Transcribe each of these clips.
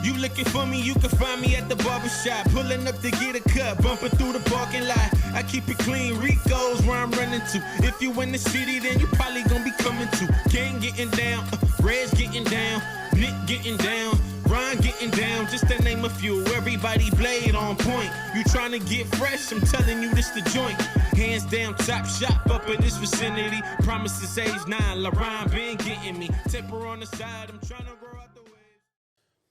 You looking for me, you can find me at the barbershop. Pulling up to get a cut, bumping through the parking lot. I keep it clean, Rico's where I'm running to. If you in the city, then you probably gonna be coming to. Gang getting down, Red's getting down, Nick getting down, Ron getting down, just to name a few. Everybody blade on point. You trying to get fresh, I'm telling you this the joint. Hands down, top shop up in this vicinity. Promises age 9, LaRon been getting me. Temper on the side, I'm trying to grow out the way.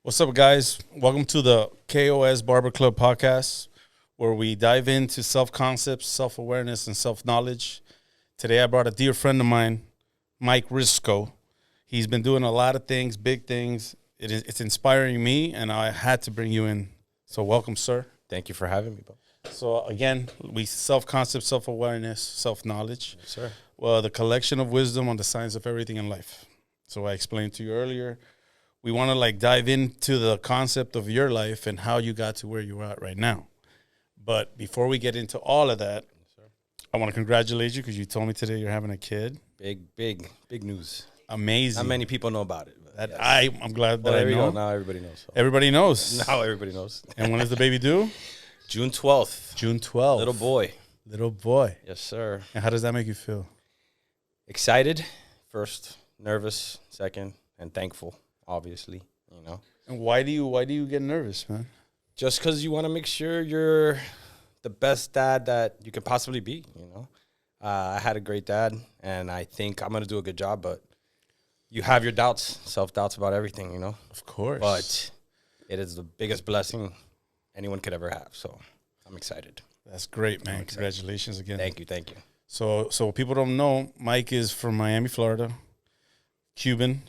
What's up, guys? Welcome to the K.O.S. Barber Club podcast, where we dive into self-concepts, self-awareness, and self-knowledge. Today, I brought a dear friend of mine, Mike Risco. He's been doing a lot of things, big things. It's inspiring me, and I had to bring you in. So welcome, sir. Thank you for having me, bro. So, again, we self-concept, self-awareness, self-knowledge. Yes, sir. Well, the collection of wisdom on the science of everything in life. So I explained to you earlier. We want to dive into the concept of your life and how you got to where you are at right now. But before we get into all of that, I want to congratulate you because you told me today you're having a kid. Big news. Amazing. Not many people know about it. That yes. I'm glad that I know. Now everybody knows. So. Everybody knows. Now everybody knows. And when is the baby due? June 12th. June 12th. Little boy. Little boy. Yes, sir. And how does that make you feel? Excited first, nervous second, and thankful, obviously. You know. And why do you get nervous, man? Just because you want to make sure you're the best dad that you could possibly be. You know. I had a great dad, and I think I'm gonna do a good job. But you have your doubts, self-doubts about everything. You know. Of course. But it is the biggest blessing anyone could ever have. So I'm excited. That's great, man. Congratulations again. Thank you. So people don't know, Mike is from Miami, Florida. Cuban.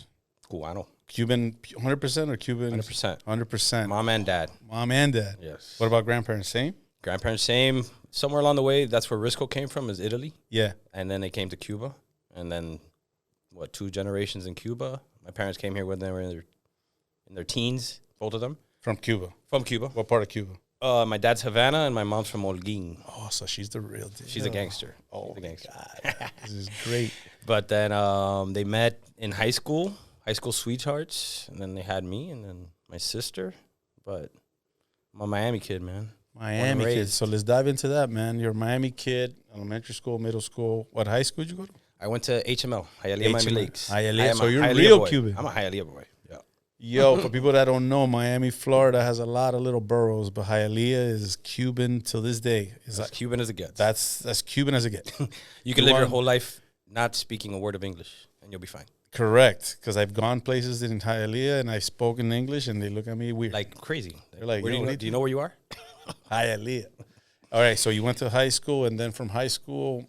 Cubano. Cuban 100% or Cuban? 100%. 100%. Mom and dad. Mom and dad. Yes. What about grandparents? Same? Grandparents, same. Somewhere along the way, that's where Risco came from, is Italy. Yeah. And then they came to Cuba. And then, 2 generations in Cuba? My parents came here when they were in their teens, both of them. From Cuba? From Cuba. What part of Cuba? My dad's Havana and my mom's from Holguin. Oh, so she's the real deal. She's a gangster. Oh, a gangster. God. This is great. But then they met in high school sweethearts, and then they had me and then my sister. But I'm a Miami kid, man. Miami kid. So let's dive into that, man. You're a Miami kid, elementary school, middle school. What high school did you go to? I went to HML, Hialeah, Miami Lakes. Hialeah. So you're Hialeah real boy. Cuban. I'm a Hialeah boy. Yeah. Yo, for people that don't know, Miami, Florida has a lot of little boroughs, but Hialeah is Cuban till this day. It's as Cuban as it gets. That's Cuban as it gets. You can live your whole life not speaking a word of English, and you'll be fine. Correct, because I've gone places in Hialeah and I've spoken English and they look at me weird. Like crazy. They're like, do you know where you are? Hialeah. All right, so you went to high school, and then from high school?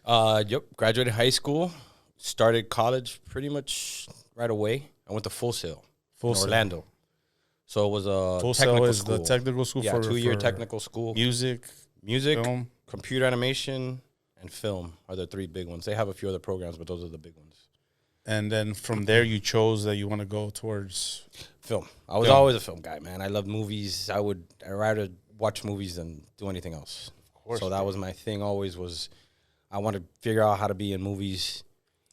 Yep, graduated high school, started college pretty much right away. I went to Full Sail in Orlando. So it was a Full technical Sail is school. the technical school for 2-year technical school. Music, film. Computer animation, and film are the 3 big ones. They have a few other programs, but those are the big ones. And then from there, you chose that you want to go towards film. I was always a film guy, man. I loved movies. I'd rather watch movies than do anything else. Of course. So that was my thing always was I wanted to figure out how to be in movies,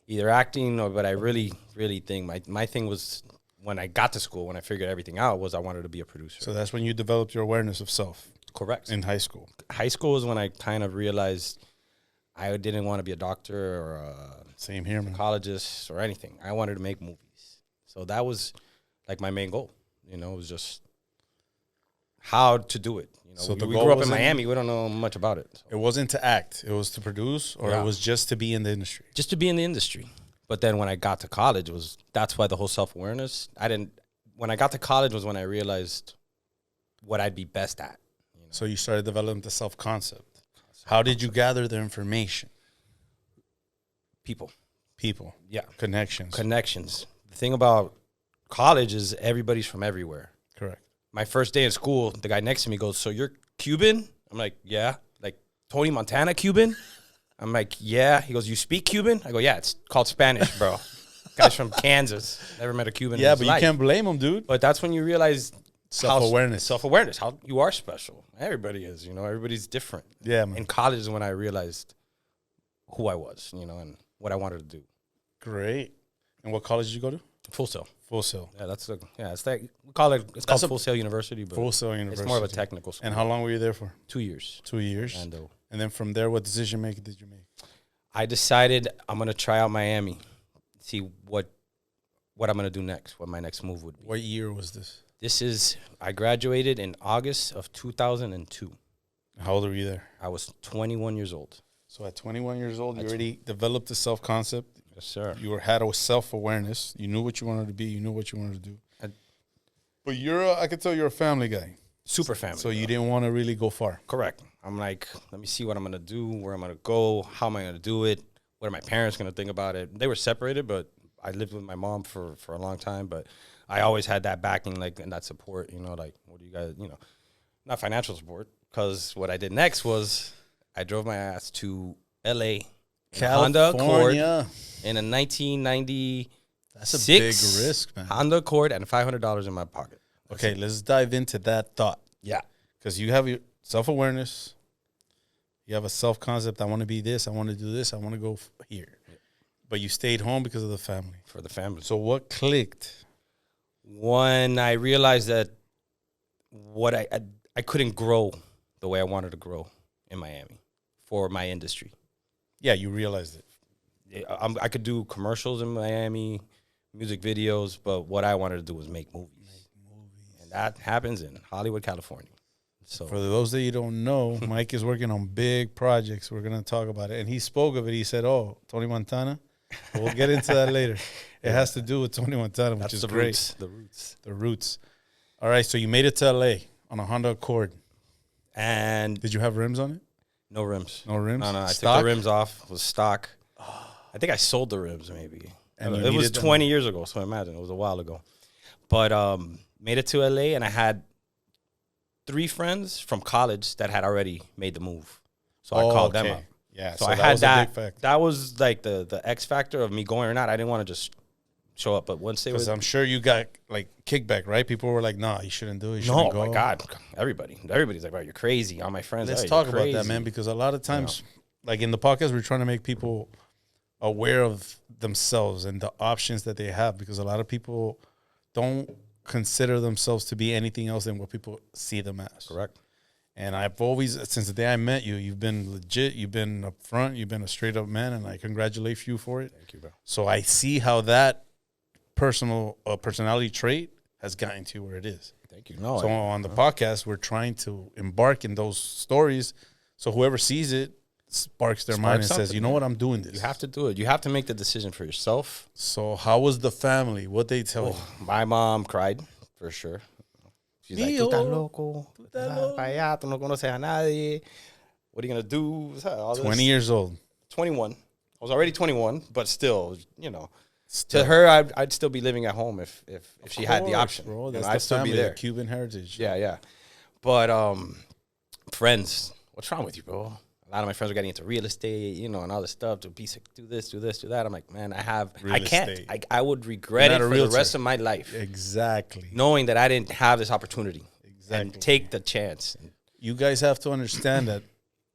either acting but I really, really think my thing was when I got to school, when I figured everything out, was I wanted to be a producer. So that's when you developed your awareness of self. Correct. In high school. High school is when I kind of realized I didn't want to be a doctor or a same here, man. Psychologist or anything. I wanted to make movies. So that was like my main goal. You know, it was just how to do it. You know, so we grew up in Miami. We don't know much about it. So. It wasn't to act. It was to produce, or it was just to be in the industry? Just to be in the industry. But then when I got to college, that's why the whole self-awareness. When I got to college was when I realized what I'd be best at. You know? So you started developing the self-concept. How did you gather the information? People. Yeah. Connections. The thing about college is everybody's from everywhere. Correct. My first day in school, the guy next to me goes, "So you're Cuban?" I'm like, "Yeah." Like, Tony Montana Cuban? I'm like, "Yeah." He goes, "You speak Cuban?" I go, "Yeah, it's called Spanish, bro." Guy's from Kansas. Never met a Cuban in his but life. You can't blame him, dude. But that's when you realize self-awareness, how you are special. Everybody is, everybody's different. Yeah, man. In college is when I realized who I was, and what I wanted to do. Great. And what college did you go to? Full Sail. Full Sail. Yeah, it's like we call it. It's called Full Sail University, but Full Sail University. It's more of a technical school. And how long were you there for? 2 years. 2 years. And then from there, what decision making did you make? I decided I'm gonna try out Miami, see what I'm gonna do next. What my next move would be. What year was this? I graduated in August of 2002. How old were you there? I was 21 years old. So at 21 years old, you already developed a self-concept. Yes, sir. You had a self-awareness. You knew what you wanted to be. You knew what you wanted to do. But I could tell you're a family guy. Super family. So you didn't want to really go far. Correct. I'm like, let me see what I'm going to do, where I'm going to go, how am I going to do it, what are my parents going to think about it. They were separated, but I lived with my mom for a long time. But I always had that backing, like, and that support, like, what do you guys, not financial support. Because what I did next was I drove my ass to L.A. Honda Accord in a 1996. That's a big risk, man. Honda Accord and $500 in my pocket. Okay, let's dive into that thought. Yeah. Because you have your self-awareness. You have a self-concept. I want to be this. I want to do this. I want to go here. Yeah. But you stayed home because of the family. For the family. So what clicked? When I realized that I couldn't grow the way I wanted to grow in Miami for my industry. Yeah, you realized it. I could do commercials in Miami, music videos, but what I wanted to do was make movies. And that happens in Hollywood, California. So for those that you don't know, Mike is working on big projects. We're going to talk about it. And he spoke of it. He said, Tony Montana. We'll get into that later. It has to do with Tony Montana, which is great. The roots. All right, so you made it to L.A. on a Honda Accord. And did you have rims on it? No rims. No rims? No, I took the rims off. It was stock. I think I sold the rims maybe. And it was 20 years ago, so imagine. It was a while ago. But made it to L.A., and I had 3 friends from college that had already made the move. So I called them up. Yeah, so I had that. That was like the X factor of me going or not. I didn't want to just show up. But once they were... Because I'm sure you got, like, kickback, right? People were like, nah, you shouldn't do it. You shouldn't go. Oh, my God. Everybody's like, bro, you're crazy. All my friends, let's talk about that, man, because a lot of times, like in the podcast, we're trying to make people aware of themselves and the options that they have, because a lot of people don't consider themselves to be anything else than what people see them as. Correct. And I've always, since the day I met you, you've been legit, you've been upfront, you've been a straight up man, and I congratulate you for it. Thank you, bro. So I see how that personality trait has gotten to where it is. Thank you. No, so on the podcast, we're trying to embark in those stories, so whoever sees it sparks their mind and says, you know what, I'm doing this. You have to do it. You have to make the decision for yourself. So how was the family? What they tell you? My mom cried, for sure. She's like, tú estás loco. Para allá, tú no conoces a nadie. What are you going to do? 20 years old. 21. I was already 21, but still, to her, I'd still be living at home if she had the option. Bro, that's I'd still be there. The Cuban heritage. Yeah. But friends, what's wrong with you, bro? A lot of my friends are getting into real estate, and all this stuff. Do this, do that. I'm like, man, I can't. I would regret it for the rest of my life. Exactly. Knowing that I didn't have this opportunity. Exactly. And take the chance. You guys have to understand that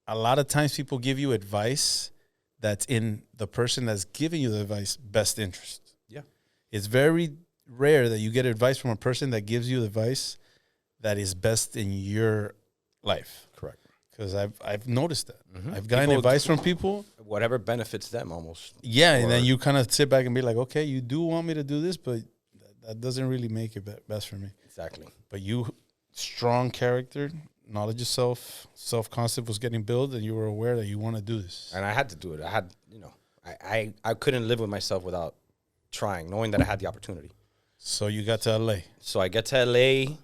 a lot of times people give you advice that's in the person that's giving you the advice best interest. Yeah. It's very rare that you get advice from a person that gives you advice that is best in your life. Correct. Because I've noticed that. Mm-hmm. I've gotten advice from people. Whatever benefits them almost. Yeah, and then you kind of sit back and be like, okay, you do want me to do this, but that doesn't really make it best for me. Exactly. But you, strong character, knowledge of self-concept was getting built, and you were aware that you want to do this. And I had to do it. I had, I couldn't live with myself without trying, knowing that I had the opportunity. So you got to L.A. So I get to L.A.,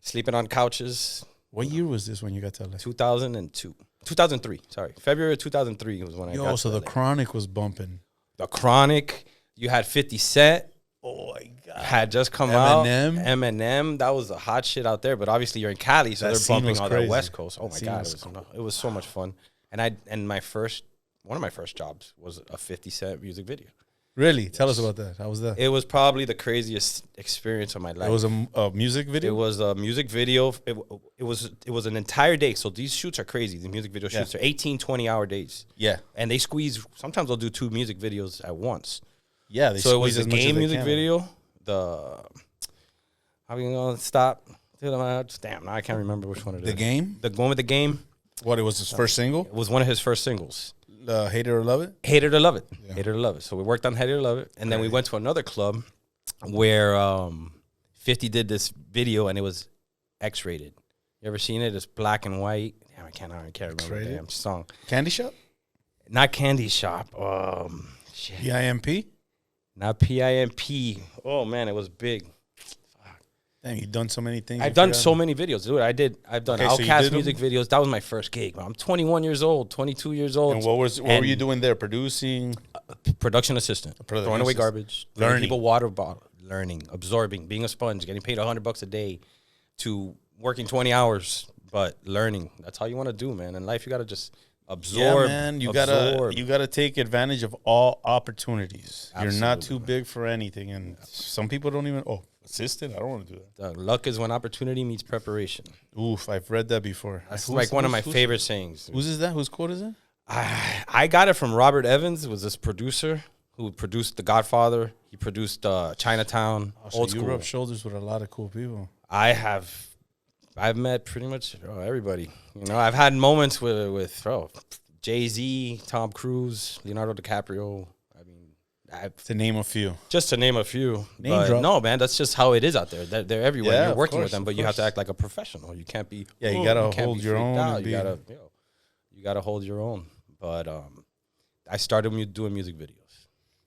sleeping on couches. What year was this when you got to LA? 2003, sorry. February 2003 was when I got to so LA. The Chronic was bumping. The Chronic. You had 50 Cent. Oh, my God. Had just come out. Eminem. That was the hot shit out there. But obviously you're in Cali, so they're bumping all that West Coast. Oh, my God. It was so much fun. And one of my first jobs was a 50 Cent music video. Really? Tell us about that. How was that? It was probably the craziest experience of my life. It was a music video? It was a music video. It was an entire day. So these shoots are crazy. The music video shoots are 18, 20-hour days. Yeah. And they squeeze. Sometimes they'll do 2 music videos at once. Yeah. So it was a game music video. How are we gonna stop? Damn, now I can't remember which one it is. The Game? The one with the game. What, it was his first single? It was one of his first singles. Hate It or Love It? Hate It or Love It. Yeah. Hate It or Love It. So we worked on Hate It or Love It. And then we went to another club where 50 did this video and it was X-rated. You ever seen it? It's black and white. Damn, I can't remember the damn song. Candy Shop? Not Candy Shop. Shit. PIMP? Not PIMP. Oh, man, it was big. Damn, you've done so many things. I've done so many videos, dude. I've done Outkast music videos. That was my first gig. I'm 21 years old, 22 years old. And what were you doing there? Producing? Production assistant. Throwing away garbage. Learning. People water bottle. Learning. Absorbing. Being a sponge. Getting paid $100 a day to working 20 hours, but learning. That's how you want to do, man. In life, you got to just absorb. Yeah, man. You gotta take advantage of all opportunities. Absolutely, you're not too big for anything. And some people don't even, assistant? I don't want to do that. Luck is when opportunity meets preparation. Oof, I've read that before. That's like one of my favorite sayings. Whose is that? Whose quote is it? I got it from Robert Evans. Was this producer who produced The Godfather. He produced Chinatown, Old School. You rub shoulders with a lot of cool people. I've met pretty much everybody. You know, I've had moments with Jay-Z, Tom Cruise, Leonardo DiCaprio. To name a few. Just to name a few. No, man, that's just how it is out there. They're everywhere. Yeah, you're working with them, but you have to act like a professional. You can't be. Yeah, you gotta hold your own. You gotta hold your own. But I started doing music videos.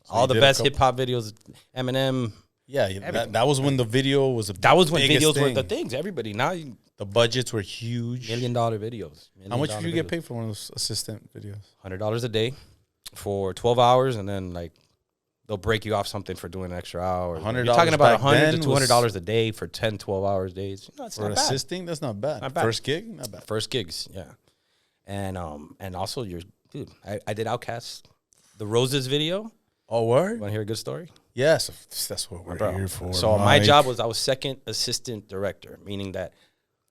So all the best hip hop videos, Eminem. Yeah, that was when the video was that was when videos were the things. Everybody now. The budgets were huge. $1 million videos. How much did you get paid for one of those assistant videos? $100 a day for 12 hours, and then they'll break you off something for doing an extra hour. $100. You're talking about $100 to $200 a day for 10, 12 hours days. No, it's for not bad. Assisting, that's not bad. Not bad. First gig, not bad. First gigs, yeah. And also I did Outkast, the Roses video. Oh, word? You want to hear a good story? Yes, that's what we're here for. So my job was I was second assistant director, meaning that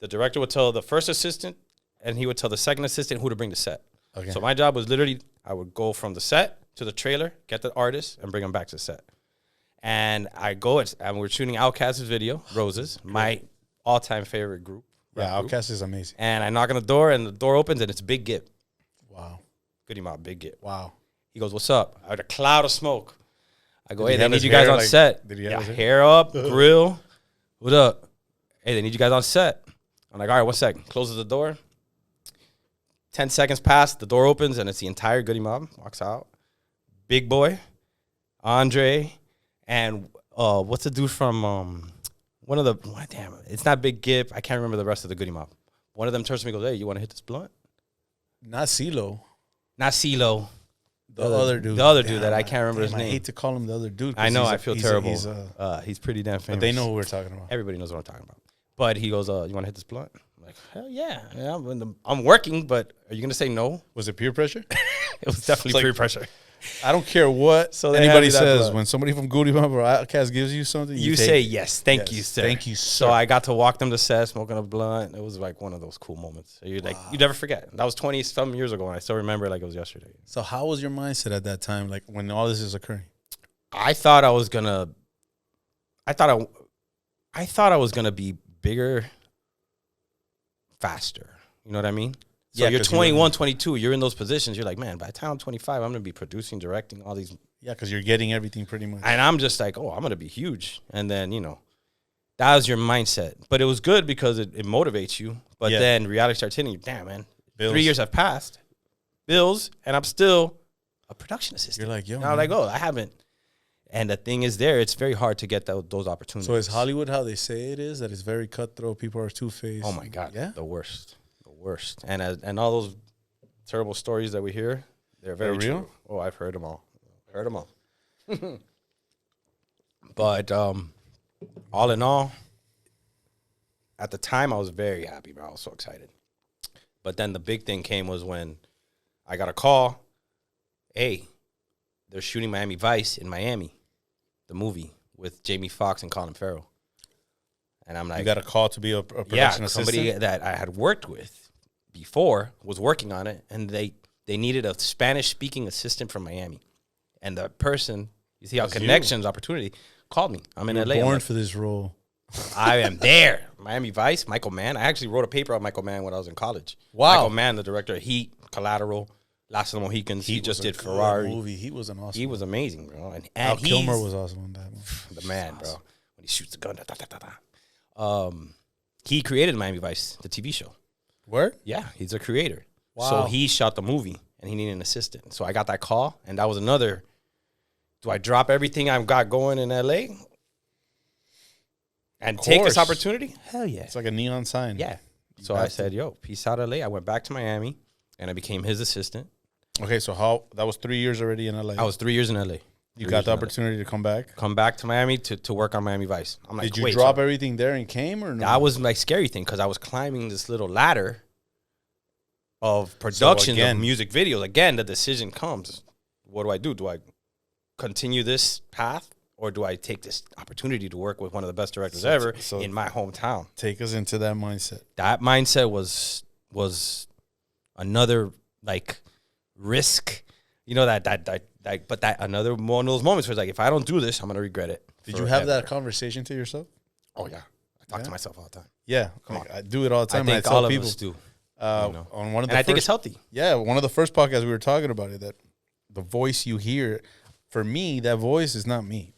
the director would tell the first assistant, and he would tell the second assistant who to bring to set. Okay. So my job was literally I would go from the set to the trailer, get the artist, and bring them back to set. And I go and we're shooting Outkast's video, Roses, my all-time favorite group. Yeah, Outkast is amazing. And I knock on the door, and the door opens, and it's Big Gip. Wow. Goody Mob, Big Gip. Wow. He goes, "What's up?" I had a cloud of smoke. I go, "Hey, they need you guys on set." Did he have hair up, grill. What up? Hey, they need you guys on set. I'm like, all right, 1 second. Closes the door. 10 seconds pass, the door opens, and it's the entire Goody Mob. Walks out. Big Boy, Andre, and what's the dude from one of the, damn it, it's not Big Gip. I can't remember the rest of the Goody Mob. One of them turns to me and goes, "Hey, you want to hit this blunt?" Not CeeLo. Not CeeLo. The other dude. The other dude that I can't remember his name. I hate to call him the other dude. I know, I feel terrible. He's pretty damn famous. But they know who we're talking about. Everybody knows what I'm talking about. But he goes, "You want to hit this blunt?" I'm like, "Hell yeah. I'm working, but are you going to say no?" Was it peer pressure? It was definitely peer pressure. I don't care what anybody says. When somebody from Goody Mob or Outkast gives you something, you say yes. Thank you, sir. Thank you, sir. So I got to walk them to set, smoking a blunt. It was like one of those cool moments. So you never forget. That was 20-some years ago, and I still remember it like it was yesterday. So how was your mindset at that time, like when all this is occurring? I thought I was gonna be bigger, faster. You know what I mean? So you're 21, 22, you're in those positions. You're like, man, by the time I'm 25, I'm going to be producing, directing, all these. Yeah, because you're getting everything pretty much. And I'm just like, I'm going to be huge. And then, that was your mindset. But it was good because it motivates you. But then reality starts hitting you. Damn, man. Bills. 3 years have passed. Bills, and I'm still a production assistant. You're like, yo. Now, I haven't. And the thing is it's very hard to get those opportunities. So is Hollywood how they say it is? That it's very cutthroat? People are two-faced? Oh, my God. Yeah? The worst. And all those terrible stories that we hear, they're very real. True. Oh, I've heard them all. But all in all, at the time I was very happy, bro. I was so excited. But then the big thing came was when I got a call. Hey, they're shooting Miami Vice in Miami, the movie with Jamie Foxx and Colin Farrell. And I'm like, you got a call to be a production assistant? Somebody that I had worked with before was working on it, and they needed a Spanish-speaking assistant from Miami. And the person, you see how connections, opportunity, called me. I'm in LA. Born for this role. I am there. Miami Vice, Michael Mann. I actually wrote a paper on Michael Mann when I was in college. Wow. Michael Mann, the director of Heat, Collateral, Last of the Mohicans. He just did Ferrari. Movie. He was an awesome. He was amazing, bro. And Al Kilmer was awesome on that one. The man, bro. When he shoots the gun. Da, da, da, da, da. He created Miami Vice, the TV show. Word? Yeah, he's a creator. Wow. So he shot the movie, and he needed an assistant. So I got that call, and that was another. Do I drop everything I've got going in LA and take this opportunity? Hell yeah. It's like a neon sign. Yeah. So I said, yo, peace out, LA. I went back to Miami, and I became his assistant. Okay, so that was 3 years already in LA. I was 3 years in LA. You got the opportunity to come back? Come back to Miami to work on Miami Vice. I'm like, did you drop everything there and came or no? That was my scary thing because I was climbing this little ladder of production of music videos. Again, the decision comes. What do? Do I continue this path or do I take this opportunity to work with one of the best directors ever in my hometown? Take us into that mindset. That mindset was another like risk. You know, but that another one of those moments where it's like, if I don't do this, I'm going to regret it. Did you have that conversation to yourself? Oh, yeah. I talk to myself all the time. Yeah. I do it all the time. I think all of us do. On one of the I think it's healthy. Yeah. One of the first podcasts we were talking about it, that the voice you hear, for me, that voice is not me.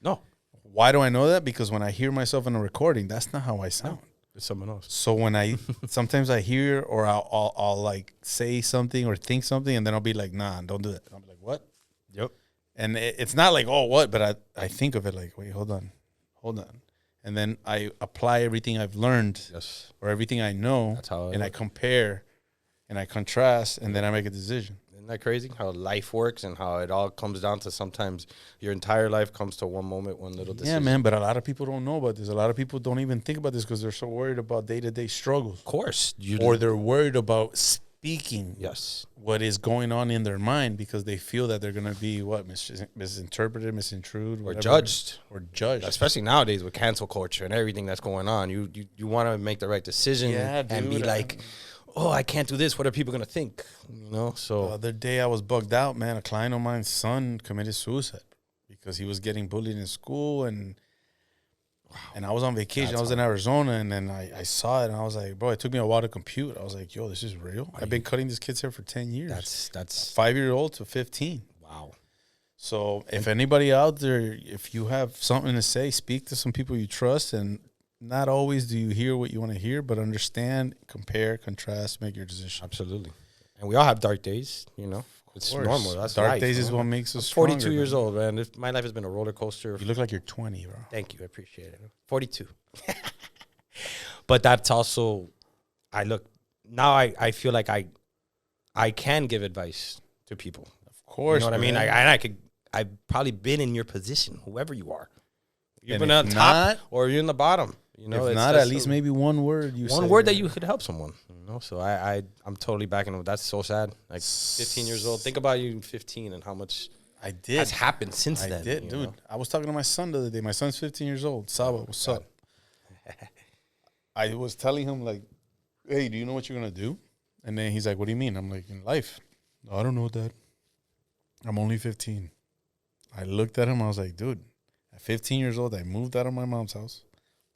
No. Why do I know that? Because when I hear myself in a recording, that's not how I sound. It's someone else. So when sometimes I hear or I'll like say something or think something and then I'll be like, nah, don't do that. I'll be like, what? Yep. And it's not like, oh, what? But I think of it like, wait, hold on. And then I apply everything I've learned or everything I know. That's how I compare and I contrast and then I make a decision. Isn't that crazy how life works and how it all comes down to sometimes your entire life comes to one moment, one little decision? Yeah, man, but a lot of people don't know about this. A lot of people don't even think about this because they're so worried about day-to-day struggles. Of course. Or they're worried about speaking what is going on in their mind because they feel that they're going to be, misinterpreted, misintrude, or judged. Or judged. Especially nowadays with cancel culture and everything that's going on. You want to make the right decision and be like, oh, I can't do this. What are people going to think? You know, so. The other day I was bugged out, man. A client of mine's son committed suicide because he was getting bullied in school and I was on vacation. I was in Arizona and then I saw it and I was like, bro, it took me a while to compute. I was like, yo, this is real. I've been cutting this kid's hair for 10 years. That's 5-year-old to 15. Wow. So if anybody out there, if you have something to say, speak to some people you trust, and not always do you hear what you want to hear, but understand, compare, contrast, make your decision. Absolutely. And we all have dark days, you know. It's normal. That's dark life, days man. Is what makes us 42 years old, man. My life has been a roller coaster. You look like you're 20, bro. Thank you. I appreciate it. 42. But that's also, I feel like I can give advice to people. Of course. You know what I mean? I've probably been in your position, whoever you are. You've been on top or you're in the bottom. You know, if not, at least maybe one word that you could help someone. You know, so I'm totally backing them. That's so sad. Like 15 years old. Think about you 15 and how much has happened since then. I did, dude. Know? I was talking to my son the other day. My son's 15 years old. Saba, what's up? I was telling him like, hey, do you know what you're gonna do? And then he's like, what do you mean? I'm like, in life. I don't know, Dad. I'm only 15. I looked at him. I was like, dude, at 15 years old, I moved out of my mom's house.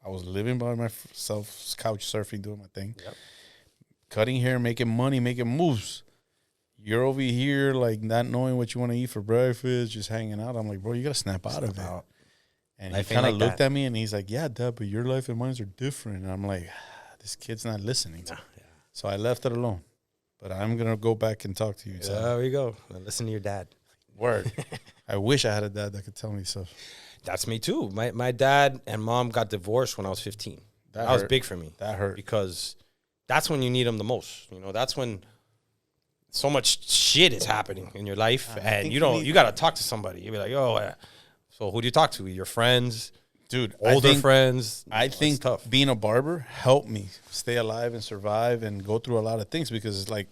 I was living by myself, couch surfing, doing my thing. Yep. Cutting hair, making money, making moves. You're over here, like, not knowing what you want to eat for breakfast, just hanging out. I'm like, bro, you got to snap out of it. And he kind of looked at me, and he's like, yeah, Dad, but your life and mine are different. And I'm like, this kid's not listening to me. Yeah. So I left it alone. But I'm going to go back and talk to you. There we go. Listen to your dad. Word. I wish I had a dad that could tell me stuff. That's me too. My dad and mom got divorced when I was 15. That was big for me. That hurt. Because that's when you need them the most. You know, that's when so much shit is happening in your life. And you got to talk to somebody. You'll be like, oh, so who do you talk to? Your friends? Dude, older friends? I think being a barber helped me stay alive and survive and go through a lot of things because it's like,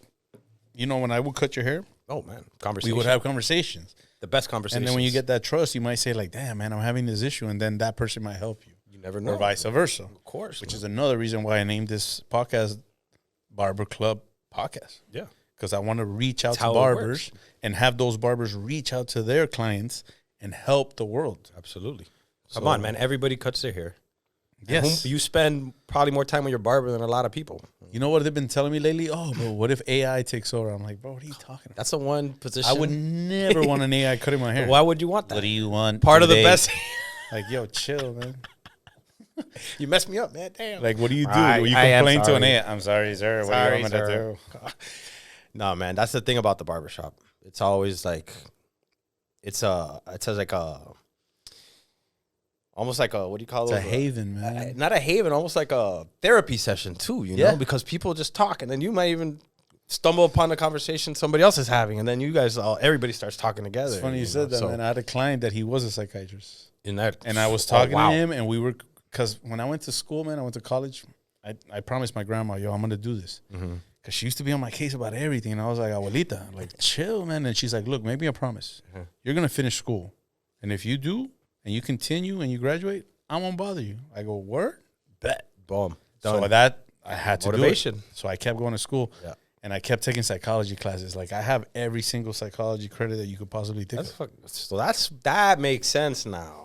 you know, when I would cut your hair. Oh, man. Conversations. We would have conversations. The best conversations. And then when you get that trust, you might say like, damn, man, I'm having this issue. And then that person might help you. You never know. Or vice versa. Of course. Which is another reason why I named this podcast Barber Club Podcast. Yeah. Because I want to reach out to barbers and have those barbers reach out to their clients and help the world. Absolutely. Come on, man. Everybody cuts their hair. Yes. You spend probably more time with your barber than a lot of people. You know what they've been telling me lately? Oh, but what if AI takes over? I'm like, bro, what are you talking about? That's the one position. I would never want an AI cutting my hair. Why would you want that? What do you want? Part of the today? best. Like, yo, chill, man. You messed me up, man. Damn. Like, what do you do? I you am complain to an sorry. AI? I'm sorry, sir. What Sorry, do you want me to sir. do? No, man. That's the thing about the barbershop. It's always like, it says like almost like a, what do you call it? It's a haven, man. Not a haven, almost like a therapy session too, you know? Because people just talk, and then you might even stumble upon the conversation somebody else is having, and then you guys everybody starts talking together. It's funny you said that, so, man. I had a client that he was a psychiatrist. In that, And I was talking to him, and we were, because when I went to school, man, I went to college, I promised my grandma, yo, I'm going to do this. Because she used to be on my case about everything. And I was like, abuelita, like, chill, man. And she's like, look, make me a promise. You're going to finish school. And if you do, and you continue, and you graduate, I won't bother you. I go, word? Bet. Boom. So Done. that, I had to Motivation. do it. So I kept going to school. Yeah. And I kept taking psychology classes. Like, I have every single psychology credit that you could possibly take. So that makes sense now.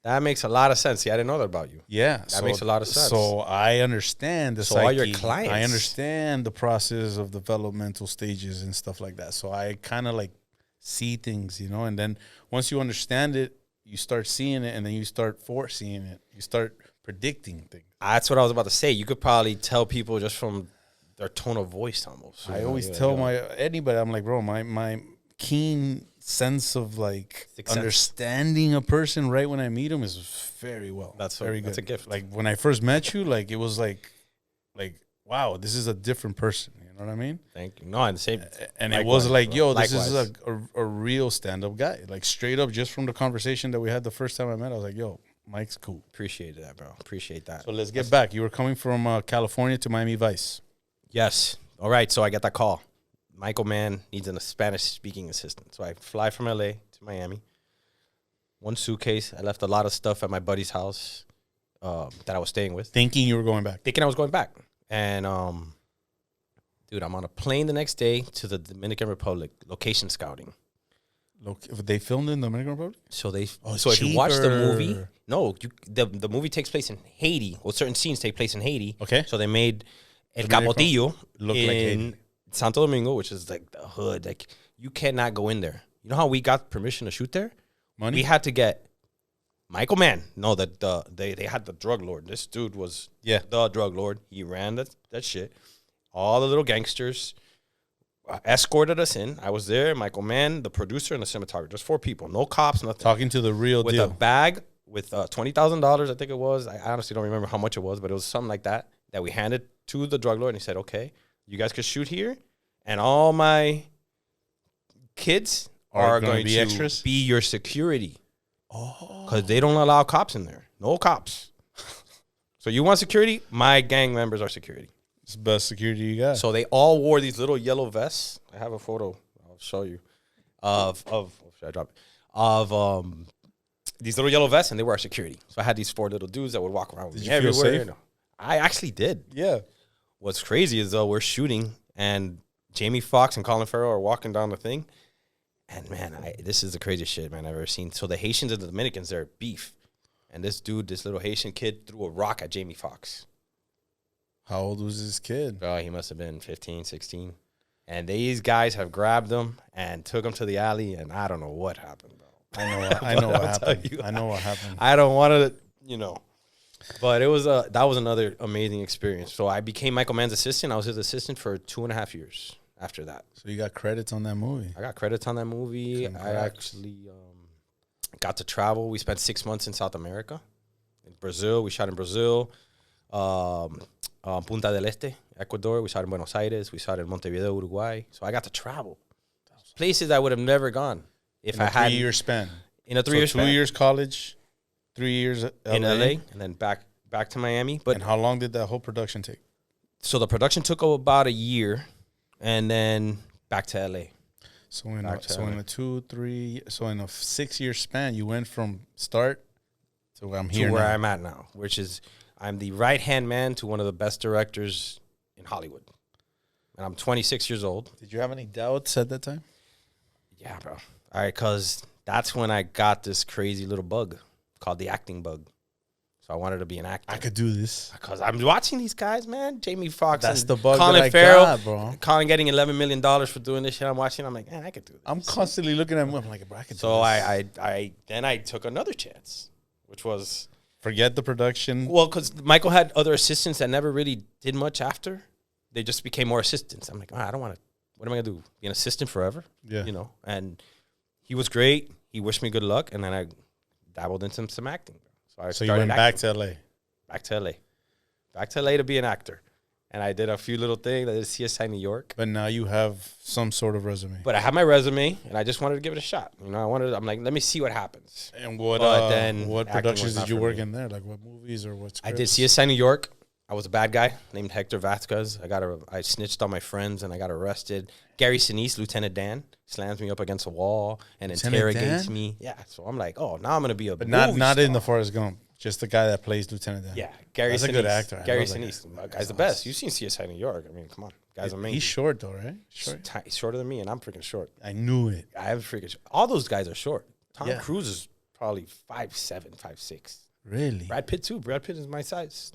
That makes a lot of sense. See, I didn't know that about you. Yeah. That makes a lot of sense. So I understand the psyche. all your clients. I understand the process of developmental stages and stuff like that. So I kind of like see things, you know, and then once you understand it, you start seeing it, and then you start foreseeing it. You start predicting things. That's what I was about to say. You could probably tell people just from their tone of voice almost. I always tell anybody, I'm like, bro, my keen sense of like understanding a person right when I meet him is very well. That's very good. That's a gift. Like when I first met you, like it was like, wow, this is a different person. You know what I mean? Thank you. No, and the same. And it was like, yo, this is a real stand-up guy. Like straight up, just from the conversation that we had the first time I met, I was like, yo, Mike's cool. Appreciate that, bro. Appreciate that. So let's get back. You were coming from California to Miami Vice. Yes. All right. So I get that call. Michael Mann needs a Spanish-speaking assistant. So I fly from LA to Miami. One suitcase. I left a lot of stuff at my buddy's house that I was staying with. Thinking you were going back. Thinking I was going back. And, dude, I'm on a plane the next day to the Dominican Republic, location scouting. They filmed in the Dominican Republic? So so if you watch the movie, the movie takes place in Haiti. Well, certain scenes take place in Haiti. Okay. So they made El Capotillo look like Haiti. Santo Domingo, which is like the hood. Like you cannot go in there. You know how we got permission to shoot there? Money? We had to get Michael Mann. No, they had the drug lord. This dude was the drug lord. He ran that shit. All the little gangsters escorted us in. I was there. Michael Mann, the producer, and the cinematographer. Just 4 people. No cops, nothing. Talking to the real with deal. a bag with $20,000, I think it was. I honestly don't remember how much it was, but it was something like that we handed to the drug lord, and he said, okay, you guys could shoot here, and all my kids are going to extras? be your security. Oh. Because they don't allow cops in there. No cops. So you want security? My gang members are security. It's the best security you got. So they all wore these little yellow vests. I have a photo. I'll show you. Should I drop it? Of these little yellow vests, and they were our security. So I had these 4 little dudes that would walk around with me everywhere. Feel safe? You know. I actually did. Yeah. What's crazy is though we're shooting, and Jamie Foxx and Colin Farrell are walking down the thing, and man, this is the craziest shit, man, I've ever seen. So the Haitians and the Dominicans, they're beef, and this little Haitian kid, threw a rock at Jamie Foxx. How old was this kid? Bro, he must have been 15, 16. And these guys have grabbed him and took him to the alley, and I don't know what happened, bro. I know what happened. I know what happened. I don't want to, But it was that was another amazing experience. So I became Michael Mann's assistant. I was his assistant for 2.5 years after that. So you got credits on that movie? I got credits on that movie. Congrats. I actually got to travel. We spent 6 months in South America. In Brazil. We shot in Brazil. Punta del Este, Ecuador. We shot in Buenos Aires. We shot in Montevideo, Uruguay. So I got to travel. Places I would have never gone if I had 3-year span. In a 3-year span. 2 years college, 3 years in LA, and then back to Miami. But and how long did that whole production take? So the production took about a year, and then back to LA. So in a 6-year span, you went from start to where I'm here to where now. I'm at now, which is I'm the right-hand man to one of the best directors in Hollywood. And I'm 26 years old. Did you have any doubts at that time? Yeah, bro. All right, because that's when I got this crazy little bug. called The Acting Bug. So I wanted to be an actor. I could do this. Because I'm watching these guys, man. Jamie Foxx. That's and the bug Colin that I Farrell, got, bro. Colin getting $11 million for doing this shit. I'm watching. I'm like, man, I could do this. I'm constantly looking at him. I'm like, bro, I could do So this. then I took another chance, which was Forget the production. well, because Michael had other assistants that never really did much after. They just became more assistants. I'm like, I don't want to. What am I gonna do? Be an assistant forever? Yeah. You know. And he was great. He wished me good luck, and then I dabbled into some acting. So I So you went back to LA. Back to LA to be an actor. And I did a few little things. I did CSI New York. But now you have some sort of resume. But I had my resume, and I just wanted to give it a shot. You know, I'm like, let me see what happens. And what then what acting productions was not did you for work me. in there? Like what movies or what I did scripts? CSI New York. I was a bad guy named Hector Vasquez. I snitched on my friends, and I got arrested. Gary Sinise, Lieutenant Dan, slams me up against a wall and Lieutenant interrogates Dan? me. Yeah, so I'm like, oh, now I'm going to be a But movie not star. in the Forrest Gump. Just the guy that plays Lieutenant Dan. Yeah, Gary That's Sinise. a good actor. I Gary love that Sinise. guy. That guy's the best. You've seen CSI New York. I mean, come on. Guy's amazing. He's short though, right? Short. He's shorter than me, and I'm freaking short. I knew it. I have freaking short. All those guys are short. Tom Yeah. Cruise is probably 5'7", 5'6". Really? Brad Pitt, too. Brad Pitt is my size.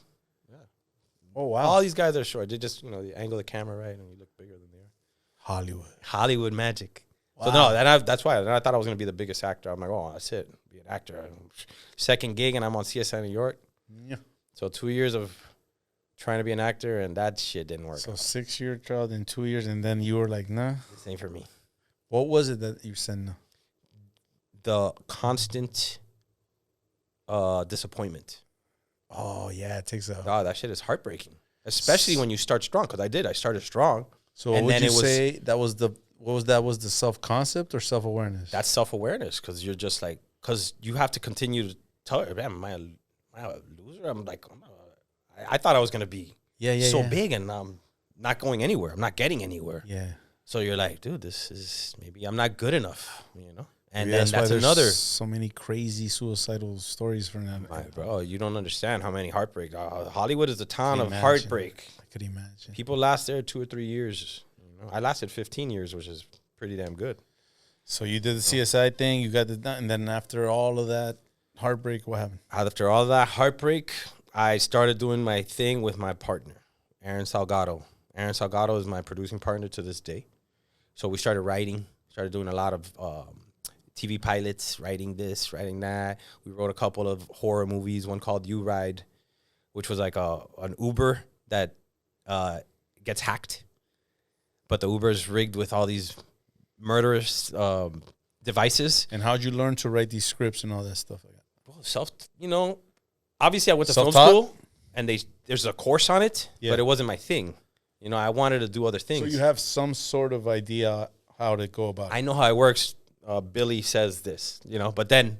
Oh wow. All these guys are short. They just, you angle the camera right, and you look bigger than they are. Hollywood. Hollywood magic. So, Wow. no, that's why. Then I thought I was going to be the biggest actor. I'm like, oh, that's it. Be an actor. Second gig, and I'm on CSI New York. Yeah. So 2 years of trying to be an actor, and that shit didn't work. So out. 6-year trial, then 2 years, and then you were like, nah. This ain't for me. What was it that you said no? The constant disappointment. Oh yeah, it takes a. Oh, that shit is heartbreaking. Especially when you start strong, because I did. I started strong. So what and would then you it was- say that was the was the self concept or self awareness? That's self-awareness, because you're just like, because you have to continue to tell, man, am I a loser? I'm like, I thought I was going to be so big, and I'm not going anywhere. I'm not getting anywhere. Yeah. So you're like, dude, this is, maybe I'm not good enough, And Maybe then that's why another. there's so many crazy suicidal stories from that. Bro, you don't understand how many heartbreak. Hollywood is a town Can of you heartbreak. I could imagine. People last there 2 or 3 years. I lasted 15 years, which is pretty damn good. So you did the CSI thing, you got the done, and then after all of that heartbreak, what happened? After all that heartbreak, I started doing my thing with my partner, Aaron Salgado. Aaron Salgado is my producing partner to this day. So we started writing, started doing a lot of TV pilots, writing this, writing that. We wrote a couple of horror movies, one called You Ride, which was like an Uber that gets hacked. But the Uber is rigged with all these murderous devices. And how'd you learn to write these scripts and all that stuff like that? Well, obviously I went to film Self-taught? school, and there's a course on it, Yeah. but it wasn't my thing. I wanted to do other things. So you have some sort of idea how to go about it. I know how it works. Billy says this, but then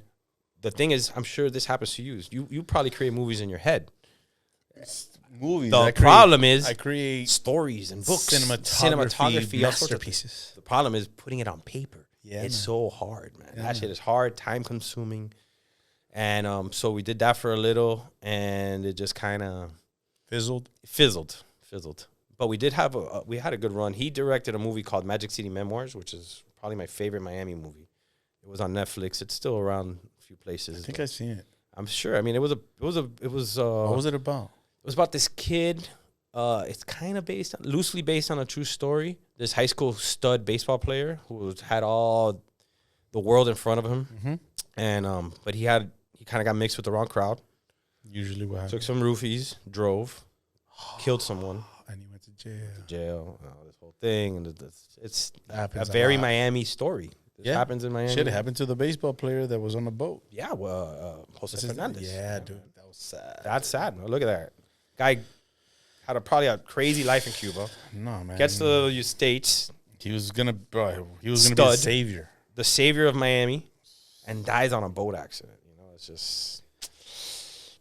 the thing is, I'm sure this happens to you. You probably create movies in your head. Movies. The problem is I create stories and books, cinematography all sorts of masterpieces. things. The problem is putting it on paper. Yeah, It's man. so hard, man. Yeah, That shit is hard, time consuming. And so we did that for a little, and it just kind of Fizzled. fizzled. But we did have we had a good run. He directed a movie called Magic City Memoirs, which is probably my favorite Miami movie. It was on Netflix. It's still around a few places. I think I've seen it. I'm sure. I mean, it was What was it about? it was about this kid. It's kind of loosely based on a true story. This high school stud baseball player who had all the world in front of him, Mhm. and but he kind of got mixed with the wrong crowd. Usually what happens. Took some roofies, drove, killed someone, And he went to jail. jail, this whole thing, and it's That happens a a very lot. Miami story. This happens in Miami. Shit, it happened to the baseball player that was on the boat. Yeah, well, Jose Fernandez. Yeah, dude. That was sad. That's sad. Man. Look at that guy. Had probably a crazy life in Cuba. No, man. Gets to the States, He was gonna be a Stud. savior. the savior of Miami, and dies on a boat accident. It's just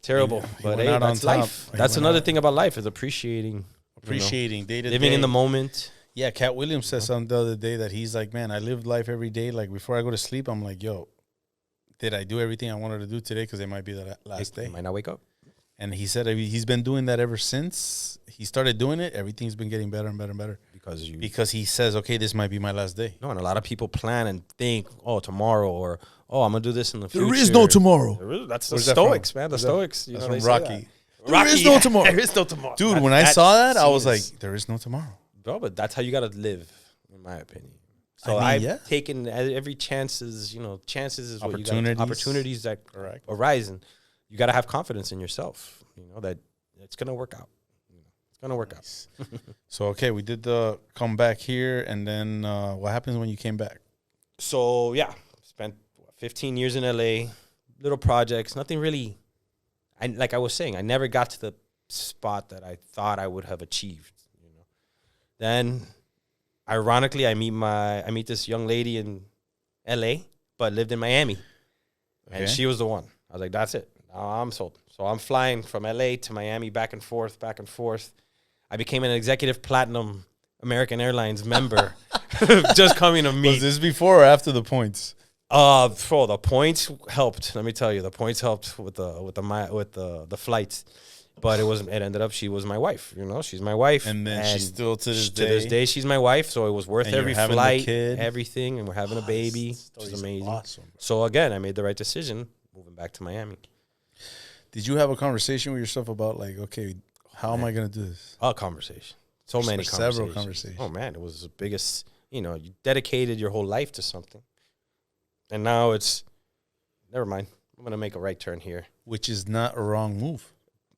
terrible. He But went hey, out on that's top. life. He That's went another out. thing about life is appreciating Day to living day. in the moment. Yeah, Cat Williams said something the other day that he's like, man, I lived life every day. Like before I go to sleep, I'm like, yo, did I do everything I wanted to do today? Because it might be the last day. You might not wake up. And he said he's been doing that ever since he started doing it. Everything's been getting better and better and better. because he says, okay, this might be my last day. No, and a lot of people plan and think, oh, tomorrow, or I'm gonna do this in the future. There is no tomorrow. That's the Stoics, man. The Stoics. That's from Rocky. There is no tomorrow. There is no tomorrow, dude. When I saw that, I was like, there is no tomorrow, bro. But that's how you gotta live, in my opinion. So I've taken every chances. Chances is what you got. Opportunities that arise, and you got to have confidence in yourself. That it's gonna work out. It's gonna work out. So okay, we did the comeback here, and then what happens when you came back? So yeah, spent 15 years in LA, little projects, nothing really. Like I was saying, I never got to the spot that I thought I would have achieved. Then, ironically, I meet this young lady in LA, but lived in Miami, and she was the one. I was like, that's it. I'm sold. So I'm flying from LA to Miami, back and forth. I became an executive platinum American Airlines member, just coming to meet. Was this before or after the points? The points helped. Let me tell you, the points helped with the flights, but it ended up she was my wife. She's my wife, and then she's still to this day she's my wife. So it was worth every flight, everything, and we're having a baby, which is amazing. Awesome. So again, I made the right decision moving back to Miami. Did you have a conversation with yourself about like, okay, how am I going to do this? A conversation. So many conversations. Several conversations. Oh man, it was the biggest. You dedicated your whole life to something. And now it's, never mind. I'm going to make a right turn here. Which is not a wrong move.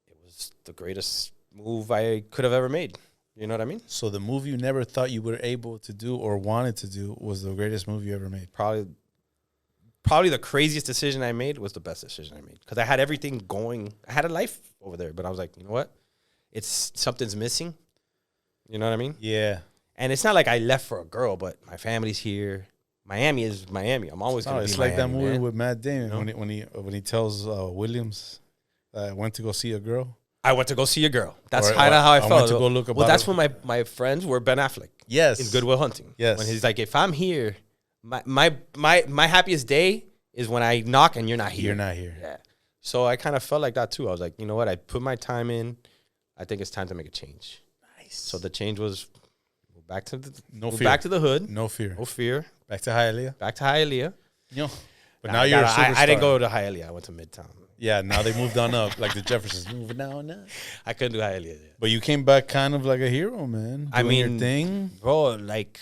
It was the greatest move I could have ever made. You know what I mean? So the move you never thought you were able to do or wanted to do was the greatest move you ever made. Probably the craziest decision I made was the best decision I made. Because I had everything going. I had a life over there. But I was like, you know what? Something's missing. You know what I mean? Yeah. And it's not like I left for a girl, but my family's here. Miami is Miami. I'm always going to be It's Miami, like that movie man. with Matt Damon when he tells Williams, I went to go see a girl. I went to go see a girl. That's kind of how I felt. Went to go look well, that's when my friends were Ben Affleck. Yes. In Good Will Hunting. Yes. When he's like, if I'm here, my happiest day is when I knock and you're not here. You're not here. Yeah. So I kind of felt like that too. I was like, you know what? I put my time in. I think it's time to make a change. Nice. So the change was back to the back to the hood. No fear. No fear. Back to Hialeah. Back to Hialeah. But now you're a superstar. I didn't go to Hialeah. I went to Midtown. Yeah, now they moved on up, like the Jeffersons moving on up. I couldn't do Hialeah. Yeah. But you came back kind of like a hero, man. I mean, your thing, bro. Like,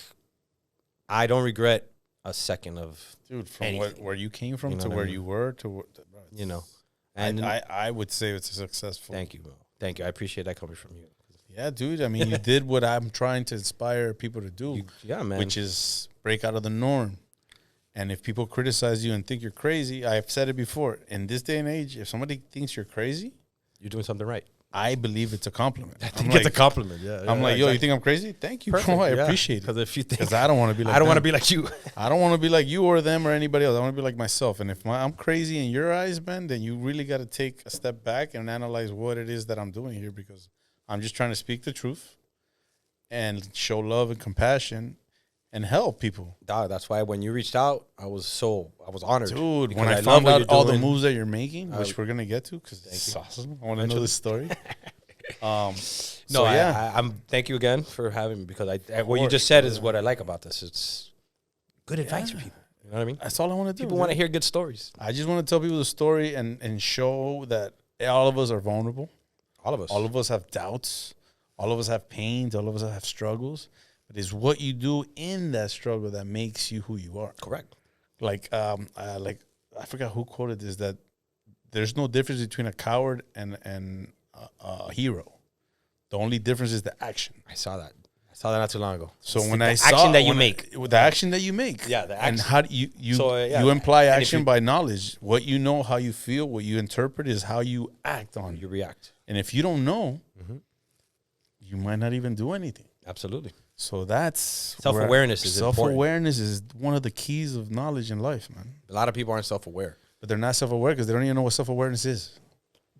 I don't regret a second of from where you came from to where you were to And I would say it's successful. Thank you, bro. Thank you. I appreciate that coming from you. Yeah, dude. I mean, you did what I'm trying to inspire people to do. Man. Which is break out of the norm. And if people criticize you and think you're crazy, I've said it before. In this day and age, if somebody thinks you're crazy, you're doing something right. I believe it's a compliment. I think it's a compliment. Yeah. I'm like, yo, you think I'm crazy? Thank you, bro. I appreciate it. Because if you think, because I don't want to be like, I don't want to be like you. I don't want to be like you or them or anybody else. I want to be like myself. And if I'm crazy in your eyes, man, then you really got to take a step back and analyze what it is that I'm doing here, because I'm just trying to speak the truth and show love and compassion and help people. Dog, that's why when you reached out, I was honored. Dude, when I found out all the moves that you're making, which we're going to get to, because it's awesome. I want to know this story. I'm thank you again for having me, because what you just said is what I like about this. It's good advice for people. You know what I mean? That's all I want to do. People want to hear good stories. I just want to tell people the story and show that all of us are vulnerable. All of us. All of us have doubts. All of us have pains. All of us have struggles. But it's what you do in that struggle that makes you who you are. Correct. Like I forgot who quoted this, that there's no difference between a coward and a hero. The only difference is the action. I saw that not too long ago. So it's when the I saw action that you make, the action that you make, yeah, the action. and how do you imply action by knowledge. What you know, how you feel, what you interpret is how you act on. You react, and if you don't know, you might not even do anything. Absolutely. So that's self-awareness is important. Self-awareness is one of the keys of knowledge in life, man. A lot of people aren't self-aware, but they're not self-aware because they don't even know what self-awareness is.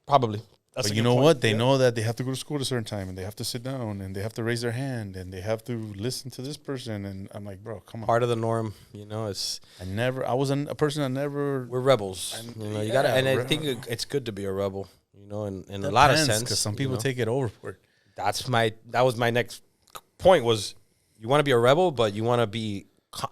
Probably. But you know what? They know that they have to go to school at a certain time, and they have to sit down, and they have to raise their hand, and they have to listen to this person. And I'm like, bro, come on. Part of the norm, it's. I was a person that never. We're rebels. You gotta, and I think it's good to be a rebel. In a lot of sense, because some people take it overboard. That was my next point. Was You want to be a rebel, but you want to be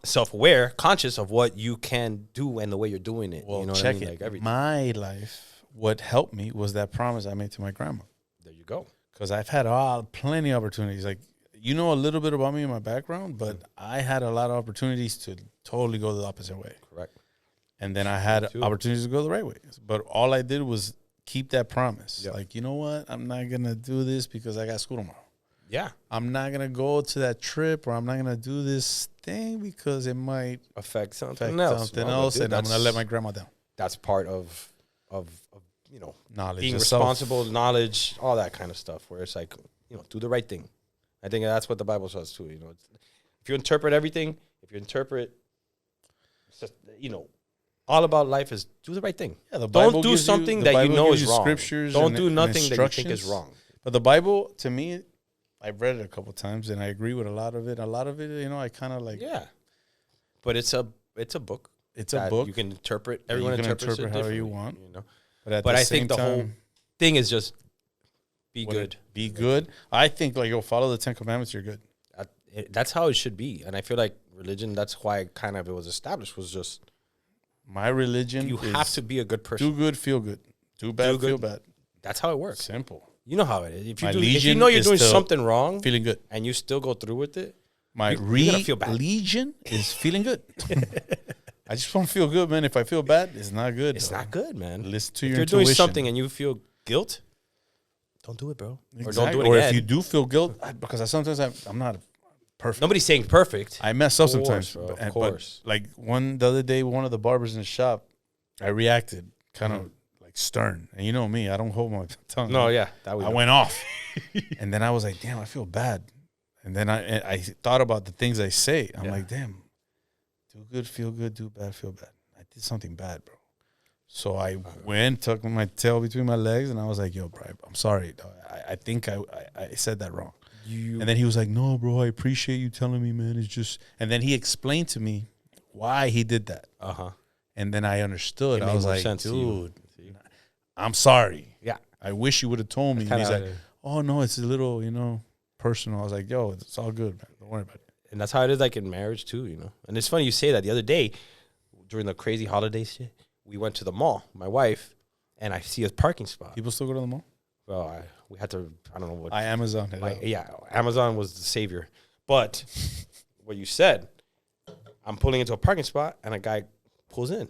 self-aware, conscious of what you can do and the way you're doing it. Well, you know check what I mean? it. Like everything. My life, what helped me was that promise I made to my grandma. There you go. Because I've had plenty of opportunities. Like, you know a little bit about me and my background, but I had a lot of opportunities to totally go the opposite way. Correct. And then I had opportunities to go the right way. But all I did was keep that promise. Yep. Like, you know what? I'm not going to do this because I got school tomorrow. Yeah. I'm not going to go to that trip, or I'm not going to do this thing because it might affect something else. And I'm going to let my grandma down. That's part of you know, knowledge, being responsible, knowledge, all that kind of stuff, where it's like, you know, do the right thing. I think that's what the Bible says too. You know, if you interpret everything, you know, all about life is do the right thing. Yeah, the Bible don't do something that you know is wrong. Scriptures don't do nothing that you think is wrong. But the Bible, to me, I've read it a couple of times, and I agree with a lot of it. A lot of it, you know, I kind of like. Yeah, but it's a book. It's a book. You can interpret. Everyone interprets it however you want. You know, but I think the whole thing is just be good. Be good. I think like follow the 10 Commandments. You're good. That's how it should be, and I feel like religion. That's why kind of it was established. Was just my religion. You have to be a good person. Do good, feel good. Do bad, feel bad. That's how it works. Simple. You know how it is. If you know you're doing something wrong, feeling good, and you still go through with it, you're gonna feel bad. Religion is feeling good. I just want to feel good, man. If I feel bad, it's not good. It's not good, man. Listen to your intuition. If you're doing something and you feel guilt, don't do it, bro. Exactly. Or don't do it again. Or if you do feel guilt, because sometimes I'm not perfect. Nobody's saying perfect. I mess up sometimes. Bro, of course. But like the other day, one of the barbers in the shop, I reacted kind of like stern. And you know me, I don't hold my tongue. No, yeah. I went off. And then I was like, damn, I feel bad. And then I thought about the things I say. I'm like, damn, do good, feel good, do bad, feel bad. I did something bad, bro. So I went, tucked my tail between my legs, and I was like, yo, bro, I'm sorry. I think I said that wrong. And then he was like, no, bro, I appreciate you telling me, man. It's just, and then he explained to me why he did that. And then I understood. I was like, dude, I'm sorry. Yeah. I wish you would have told me. And he's like, oh, no, it's a little, personal. I was like, yo, it's all good, man. Don't worry about it. And that's how it is like in marriage too, And it's funny you say that. The other day, during the crazy holiday shit, we went to the mall, my wife, and I see a parking spot. People still go to the mall? Well, we had to, I don't know what. Amazon. Amazon was the savior. But what you said, I'm pulling into a parking spot, and a guy pulls in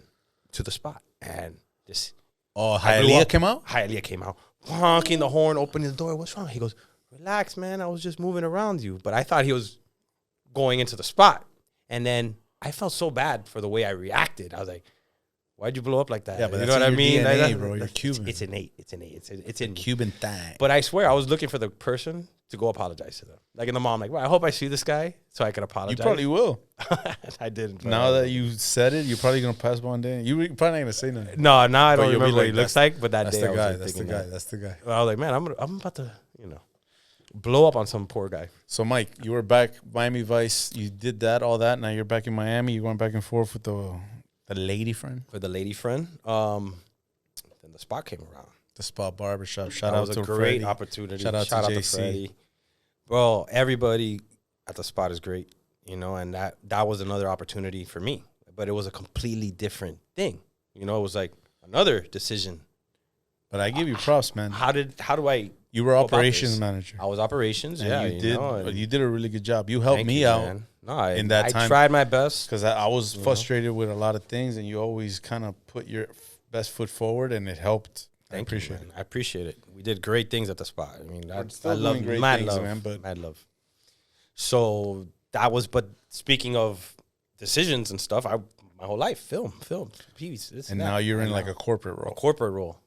to the spot. And this. Oh, Hialeah came out? Hialeah came out. Honking the horn, opening the door. What's wrong? He goes, relax, man. I was just moving around you. But I thought he was going into the spot. And then I felt so bad for the way I reacted. I was like, why'd you blow up like that? Yeah, but you know what I mean? DNA, bro. You're Cuban. It's innate. It's in Cuban thing. But I swear, I was looking for the person to go apologize to them. Like in the mall, I'm like, well, I hope I see this guy so I can apologize. You probably will. I didn't. Now that you said it, you're probably going to pass one day. You're probably not going to say nothing. No, now I don't remember what he looks like, but that day I was like That's the guy. I was like, man, I'm about to, blow up on some poor guy. So, Mike, you were back Miami Vice. You did that, all that. Now you're back in Miami. You went back and forth with the lady friend. With the lady friend. Then the spot came around. The Spot Barbershop. Shout out to a great opportunity. Shout out to JC. Freddie. Bro, everybody at the spot is great, and that was another opportunity for me. But it was a completely different thing. It was like another decision. But I give you props, man. How do I? You were operations manager. I was operations, and you did a really good job. You helped me out in that time. I tried my best. Because I was frustrated with a lot of things, and you always kind of put your best foot forward, and it helped. I appreciate it. I appreciate it. We did great things at the spot. I mean, I love great mad things, love, man. But mad love. So that was. But speaking of decisions and stuff, my whole life film, peace. And now you're in like a corporate role.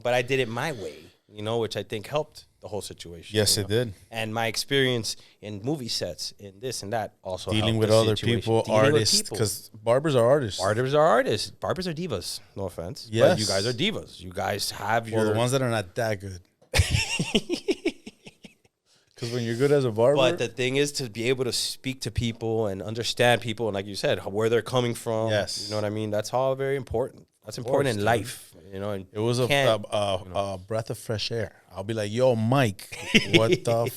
But I did it my way. Which I think helped the whole situation. Yes, it did. And my experience in movie sets, in this and that, also dealing with other people, artists, because barbers are artists. Barbers are artists. Barbers are divas. No offense. Yes. But you guys are divas. You guys have the ones that are not that good. Because when you're good as a barber. But the thing is to be able to speak to people and understand people, and like you said, where they're coming from. Yes. You know what I mean? That's all very important. That's important in life. And it was a breath of fresh air. I'll be like, yo, Mike, what the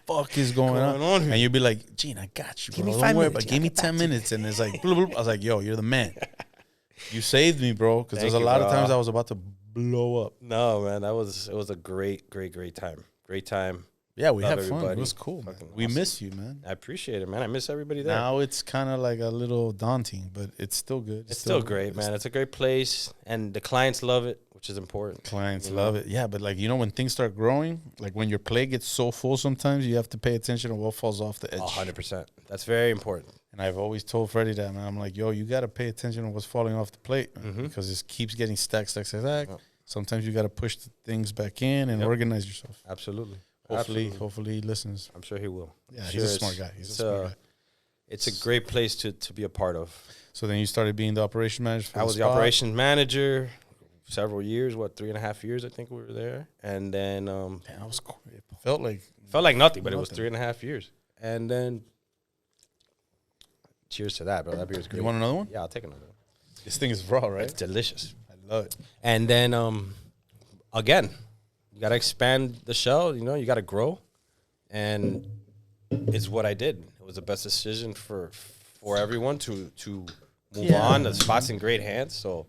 fuck is going on here? And you'd be like, Gene, I got you, bro. Don't worry, but give me 10 minutes. And it's like, bloop, bloop. I was like, yo, you're the man. You saved me, bro, because there's a lot of times I was about to blow up. No, man, it was a great time. Great time. Yeah, we Love had fun. everybody. It was cool, man. Fucking We awesome. miss you, man. I appreciate it, man. I miss everybody there. Now it's kind of like a little daunting, but it's still good. It's still great, man. It's a great place, and the clients love it, which is important. Clients love it. Yeah, but like, you know, when things start growing, like when your plate gets so full sometimes, you have to pay attention to what falls off the edge. 100%. That's very important. And I've always told Freddie that, man. I'm like, yo, you got to pay attention to what's falling off the plate, man, because it keeps getting stacked. Sometimes you got to push the things back in and organize yourself. Absolutely. Hopefully he listens. I'm sure he will. Yeah, he's a smart guy. It's a great place to be a part of. So then you started being the operations manager for I was the operations manager several years, 3.5 years, I think we were there. And then that was cool. It felt like nothing, but it was 3.5 years. And then cheers to that, bro. That beer's great. You want another one? Yeah, I'll take another one. This thing is raw, right? It's delicious. I love it. And then again, you got to expand the shell, you know, you got to grow. And it's what I did. It was the best decision for everyone to move on. The spot's in great hands, so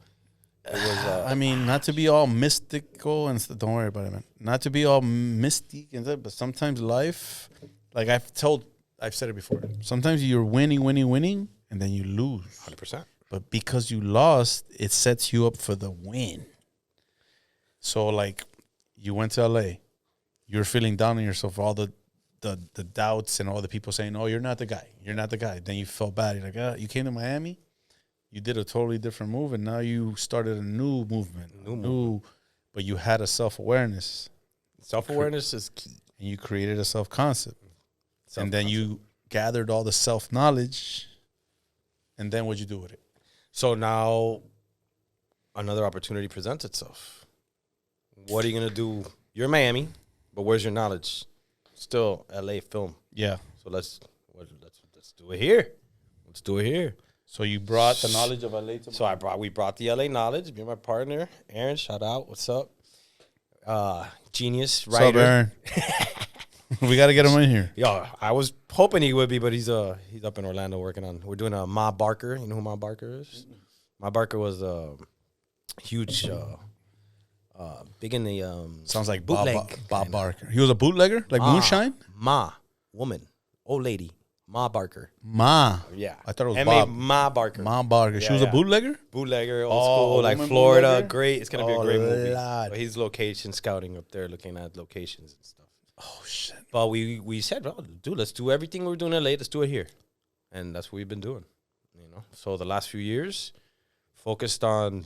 it was. I mean, not to be all mystical and don't worry about it, man. Not to be all mystic and stuff, but sometimes life, like I've said it before. Sometimes you're winning, and then you lose. 100%. But because you lost, it sets you up for the win. So, like, you went to LA, you're feeling down on yourself for all the doubts and all the people saying, "Oh, you're not the guy. You're not the guy." Then you felt bad. You're like, you came to Miami, you did a totally different move, and now you started a new movement. But you had a self-awareness. Self-awareness is key. And you created a self-concept. And then you gathered all the self-knowledge, and then what'd you do with it? So now another opportunity presents itself. What are you going to do? You're in Miami, but where's your knowledge? Still LA film. Yeah. So let's do it here. Let's do it here. So you brought the knowledge of LA to we brought the LA knowledge. Me and my partner, Aaron, shout out. What's up? Genius writer. What's up, Aaron? We got to get him in here. Yo, I was hoping he would be, but he's up in Orlando working on. We're doing a Ma Barker. You know who Ma Barker is? Ma Barker was huge, big in the sounds like bootleg. Bob Barker. He was a bootlegger, like Moonshine. Woman, old lady, Ma Barker. Yeah, I thought it was Bob. Ma Barker. Ma Barker. She was a bootlegger. Bootlegger, old school, like Florida. Bootlegger? Great. It's gonna be a great movie. Lord. But he's location scouting up there, looking at locations and stuff. Oh shit! But we said, well, dude, let's do everything we're doing in LA. Let's do it here, and that's what we've been doing. You know, so the last few years, focused on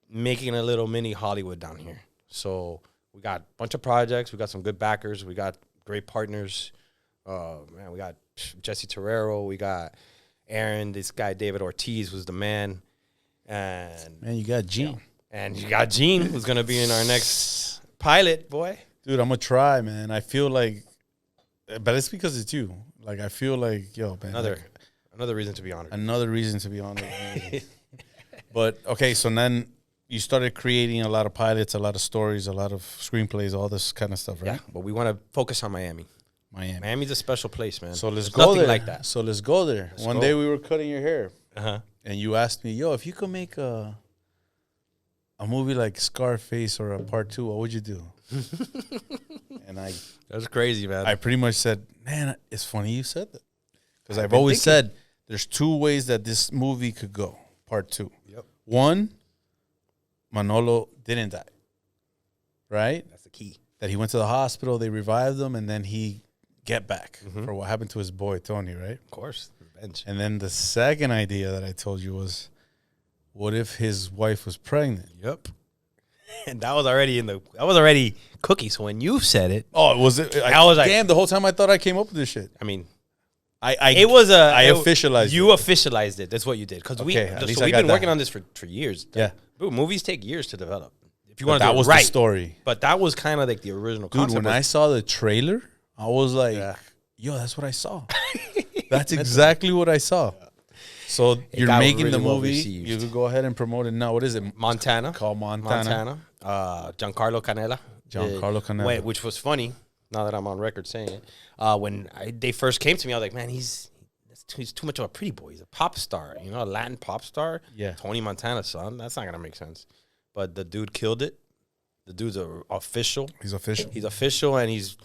making a little mini Hollywood down here. So we got a bunch of projects. We got some good backers. We got great partners. Man, we got Jesse Torero. We got Aaron. This guy David Ortiz was the man. And man, you got Gene. And you got Gene, who's gonna be in our next pilot, boy. Dude, I'm gonna try, man. I feel like, but it's because it's you. Like, I feel like, yo, man. Another reason to be honored. Another reason to be honored. But okay, so then you started creating a lot of pilots, a lot of stories, a lot of screenplays, all this kind of stuff, right? Yeah, but we want to focus on Miami. Miami's a special place, man. So let's There's go nothing there. like that. So let's go there. One day we were cutting your hair, and you asked me, "Yo, if you could make a movie like Scareface or a part 2, what would you do?" And that's crazy, man. I pretty much said, "Man, it's funny you said that," because I've always said there's 2 ways that this movie could go. Part 2. Yep. 1, Manolo didn't die. Right? That's the key. That he went to the hospital, they revived him, and then he get back for what happened to his boy Tony, right? Of course, revenge. And then the second idea that I told you was, what if his wife was pregnant? Yep. And that was already cookie. So when you said it, I was like, damn. The whole time I thought I came up with this shit. I mean, I officialized. You officialized it. That's what you did. Because we've been working on this for years. Yeah. Bro, movies take years to develop. If you want to that do it was right. the story. But that was kind of like the original concept. Dude, when I saw the trailer, I was like, yo, that's what I saw. That's exactly what I saw. So you're making really the movie. well-received. You could go ahead and promote it now. What is it? Montana. Called Montana. Giancarlo Canella. Giancarlo Canella. Which was funny now that I'm on record saying it. When they first came to me, I was like, man, he's too much of a pretty boy. He's a pop star, you know, a Latin pop star. Yeah. Tony Montana's son. That's not going to make sense. But the dude killed it. The dude's official. He's official. He's official, and he's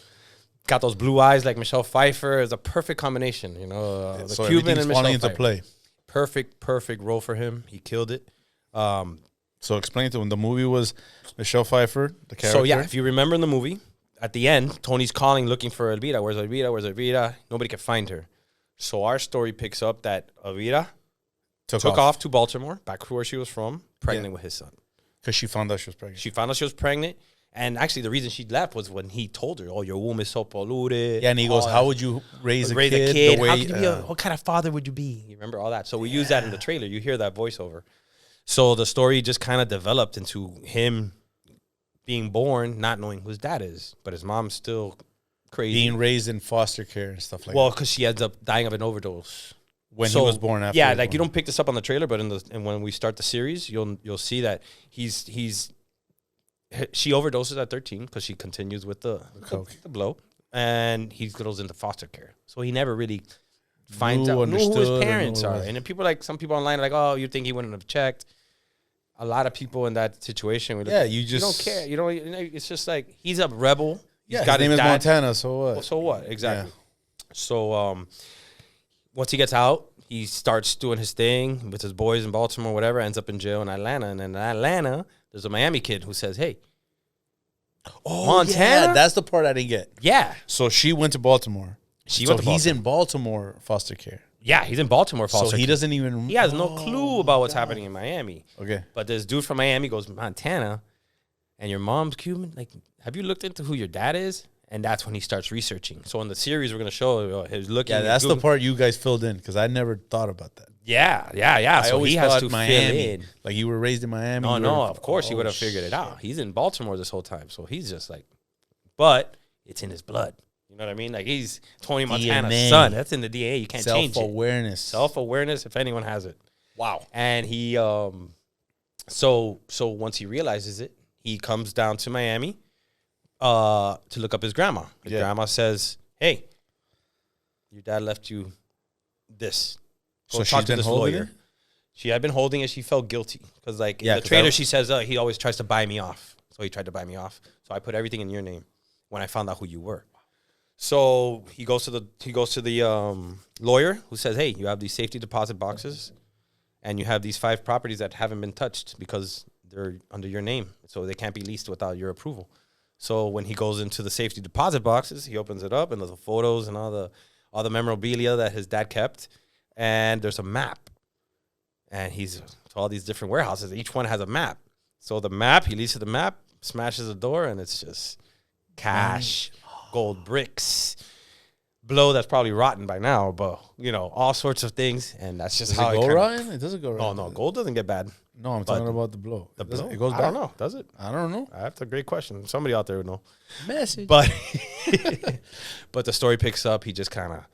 got those blue eyes like Michellee Pfeiffer. It's a perfect combination, you know. The so Cuban and falling Michellee into Pfeiffer. play. Perfect role for him. He killed it. So explain to him. The movie was Michellee Pfeiffer, the character. So, yeah, if you remember in the movie, at the end, Tony's calling, looking for Elvira. Where's Elvira? Where's Elvira? Nobody can find her. So our story picks up that Elvira took off to Baltimore, back where she was from, pregnant with his son. Because she found out she was pregnant. She found out she was pregnant. And actually, the reason she left was when he told her, "Oh, your womb is so polluted." Yeah, and he goes, "How would you raise a kid? The way, How could you be what kind of father would you be?" You remember all that? So we use that in the trailer. You hear that voiceover. So the story just kind of developed into him being born, not knowing who his dad is, but his mom's still crazy, being raised in foster care and stuff like well, that. because she ends up dying of an overdose When he was born. After yeah, he was like you born. don't pick this up on the trailer, but and when we start the series, you'll see that she overdoses at 13 because she continues with the blow, and he goes into foster care. So he never really finds out who his parents are. And then some people online are like, "Oh, you think he wouldn't have checked?" A lot of people in that situation, you don't care. You know, it's just like he's a rebel. Yeah, his name is Montana. So what? Well, so what? Exactly. Yeah. So once he gets out, he starts doing his thing with his boys in Baltimore, whatever, ends up in jail in Atlanta. And then in Atlanta, there's a Miami kid who says, "Hey, Montana?" Yeah, that's the part I didn't get. Yeah. So she went to Baltimore. He's in Baltimore foster care. Yeah, he's in Baltimore foster So he care. doesn't even... He has no clue about what's happening in Miami. Okay. But this dude from Miami goes, "Montana, and your mom's Cuban? Like, have you looked into who your dad is?" And that's when he starts researching. So in the series, we're going to show his looking. Yeah, that's the part you guys filled in because I never thought about that. Yeah. I So always he has thought to Miami. fill in. Like you were raised in Miami. No, of course he would have figured it out. He's in Baltimore this whole time. So he's just like, but it's in his blood. You know what I mean? Like he's Tony Montana's DNA. son. That's in the DNA. You can't change it. Self-awareness, if anyone has it. Wow. And he, so once he realizes it, he comes down to Miami to look up his grandma. His grandma says, "Hey, your dad left you this. Go So talk she's to been this holding lawyer." it? She had been holding it. She felt guilty because, like, in Yeah, the 'cause trailer, she says he always tries to buy me off. So he tried to buy me off. So I put everything in your name when I found out who you were. So he goes to the lawyer who says, "Hey, you have these safety deposit boxes, and you have these 5 properties that haven't been touched because they're under your name, so they can't be leased without your approval." So when he goes into the safety deposit boxes, he opens it up, and there's the photos and all the memorabilia that his dad kept, and there's a map, and he's to all these different warehouses. Each one has a map. So the map, he leads to the map, smashes the door, and it's just cash, gold bricks, blow that's probably rotten by now, but all sorts of things, and that's just how it go rotten. It doesn't go rotten. No, gold doesn't get bad. No, I'm talking about the blow. The blow? It goes back. I don't know. Does it? I don't know. That's a great question. Somebody out there would know. Message. But but the story picks up. He just kind of.